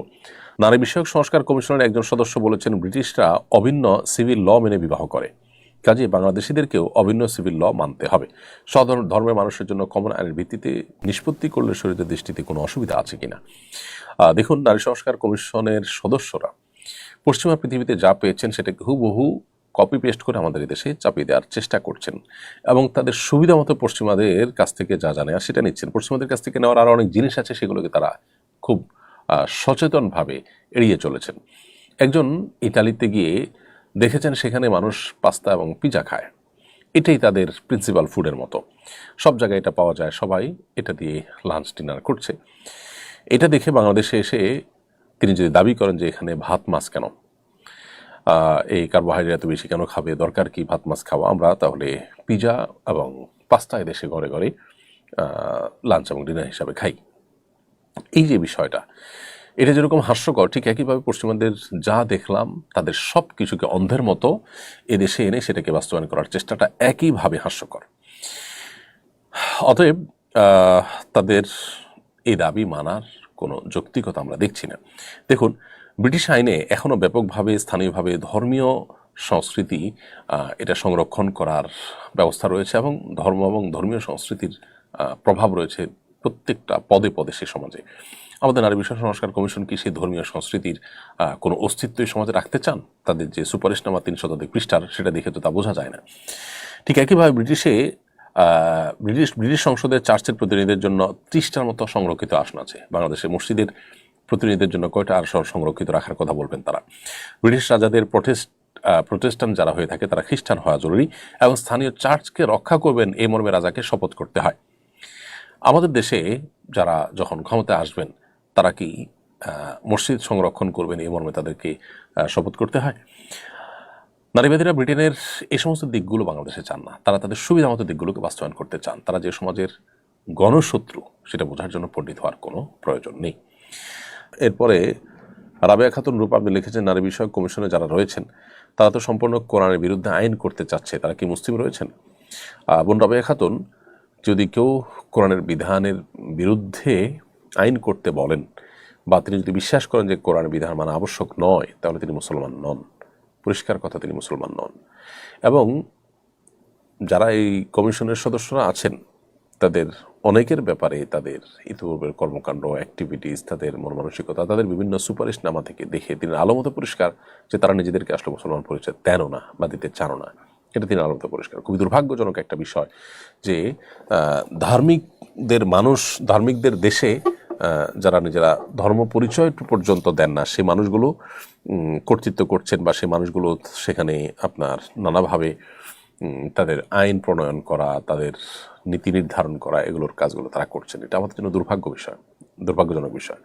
নারী বিষয়ক সংস্কার কমিশনের একজন সদস্য বলেছেন, ব্রিটিশরা অভিন্ন সিভিল ল মেনে বিবাহ করে, কাজে বাংলাদেশিদেরকেও অভিন্ন সিভিল ল মানতে হবে। সাধারণ ধর্মের মানুষের জন্য কমন আইনের ভিত্তিতে নিষ্পত্তি করলে শরীরের দৃষ্টিতে কোনো অসুবিধা আছে কিনা। দেখুন, নারী সংস্কার কমিশনের সদস্যরা পশ্চিমা পৃথিবীতে যা পেয়েছেন সেটাকে হুবহু কপি পেস্ট করে আমাদের দেশে চাপিয়ে দেওয়ার চেষ্টা করছেন এবং তাদের সুবিধা মতো পশ্চিমাদের কাছ থেকে যা জানে আর সেটা নিচ্ছেন। পশ্চিমাদের কাছ থেকে নেওয়ার আরও অনেক জিনিস আছে, সেগুলোকে তারা খুব সচেতনভাবে এড়িয়ে চলেছেন। একজন ইতালিতে গিয়ে দেখেছেন সেখানে মানুষ পাস্তা এবং পিজা খায়, এটাই তাদের প্রিন্সিপাল ফুডের মতো, সব জায়গায় এটা পাওয়া যায়, সবাই এটা দিয়ে লাঞ্চ ডিনার করছে। এটা দেখে বাংলাদেশে এসে তিনি যদি দাবি করেন যে এখানে ভাত মাছ কেন, এই কার্বোহাইড্রেট এত বেশি কেন খাবে, দরকার কি ভাত মাছ খাওয়া, আমরা তাহলে পিজা এবং পাস্তা এদেশে ঘরে ঘরে লাঞ্চ এবং ডিনার হিসাবে খাই। এই যে বিষয়টা, এটা যেরকম হাস্যকর, ঠিক একইভাবে পশ্চিমাদের যা দেখলাম তাদের সব কিছুকে অন্ধের মতো এদেশে এনে সেটাকে বাস্তবায়ন করার চেষ্টাটা একইভাবে হাস্যকর। অতএব তাদের এই দাবি মানার কোনো যৌক্তিকতা আমরা দেখছি না। দেখুন, ব্রিটিশ আইনে এখনও ব্যাপকভাবে স্থানীয়ভাবে ধর্মীয় সংস্কৃতি এটা সংরক্ষণ করার ব্যবস্থা রয়েছে এবং ধর্ম এবং ধর্মীয় সংস্কৃতির প্রভাব রয়েছে প্রত্যেকটা পদে পদে সে সমাজে। আমাদের নারী বিষয় সংস্কার কমিশন কি সেই ধর্মীয় সংস্কৃতির কোনো অস্তিত্ব এই সমাজে রাখতে চান? তাদের যে সুপারিশনামা 3 শতাধিক পৃষ্ঠার, সেটা দেখে তো তা বোঝা যায় না। ঠিক একইভাবে ব্রিটিশ সংসদের চার্চের প্রতিনিধিদের জন্য 30টার মতো সংরক্ষিত আসন আছে। বাংলাদেশের মসজিদের প্রতিনিধিদের জন্য কয়টা আসন সংরক্ষিত রাখার কথা বলবেন তারা? ব্রিটিশ রাজাদের প্রোটেস্ট্যান্ট যারা হয়ে থাকে তারা খ্রিস্টান হওয়া জরুরি এবং স্থানীয় চার্চকে রক্ষা করবেন এই মর্মে রাজাকে শপথ করতে হয়। আমাদের দেশে যারা যখন ক্ষমতায় আসবেন তারা কি মসজিদ সংরক্ষণ করবেন এই মর্মে তাদেরকে শপথ করতে হয়? নারীবাদীরা ব্রিটেনের এই সমস্ত দিকগুলো বাংলাদেশে চান না, তারা তাদের সুবিধা মতো দিকগুলোকে বাস্তবায়ন করতে চান। তারা যে সমাজের গণশত্রু সেটা বোঝার জন্য পণ্ডিত হওয়ার কোনো প্রয়োজন নেই। এরপরে রাবেয়া খাতুন রূপা আপনি লিখেছেন, নারী বিষয়ক কমিশনে যারা রয়েছেন তারা তো সম্পূর্ণ কোরআনের বিরুদ্ধে আইন করতে চাচ্ছে, তারা কি মুসলিম রয়েছেন? বোন রাবেয়া খাতুন, যদি কেউ কোরআনের বিধানের বিরুদ্ধে আইন করতে বলেন বা তিনি যদি বিশ্বাস করেন যে কোরআনের বিধান মানা আবশ্যক নয়, তাহলে তিনি মুসলমান নন। পরিষ্কার কথা, তিনি মুসলমান নন। এবং যারা এই কমিশনের সদস্যরা আছেন তাদের অনেকের ব্যাপারে তাদের ইতিপূর্বের কর্মকাণ্ড, অ্যাক্টিভিটিস, তাদের মন মানসিকতা, তাদের বিভিন্ন সুপারিশনামা থেকে দেখে তিনি আলোমত পরিষ্কার যে তারা নিজেদেরকে আসলে মুসলমান পরিচয় দেনও না বা দিতে চানও না। এটা তিনি আলোমত পরিষ্কার। খুবই দুর্ভাগ্যজনক একটা বিষয় যে ধার্মিকদের দেশে যারা নিজেরা ধর্ম পরিচয় পর্যন্ত দেন না, সে মানুষগুলো কর্তৃত্ব করছেন বা সে মানুষগুলো সেখানে আপনার নানাভাবে তাদের আইন প্রণয়ন করা, তাদের নীতি নির্ধারণ করা, এগুলোর কাজগুলো তারা করছেন। এটা আমাদের জন্য দুর্ভাগ্যজনক বিষয়।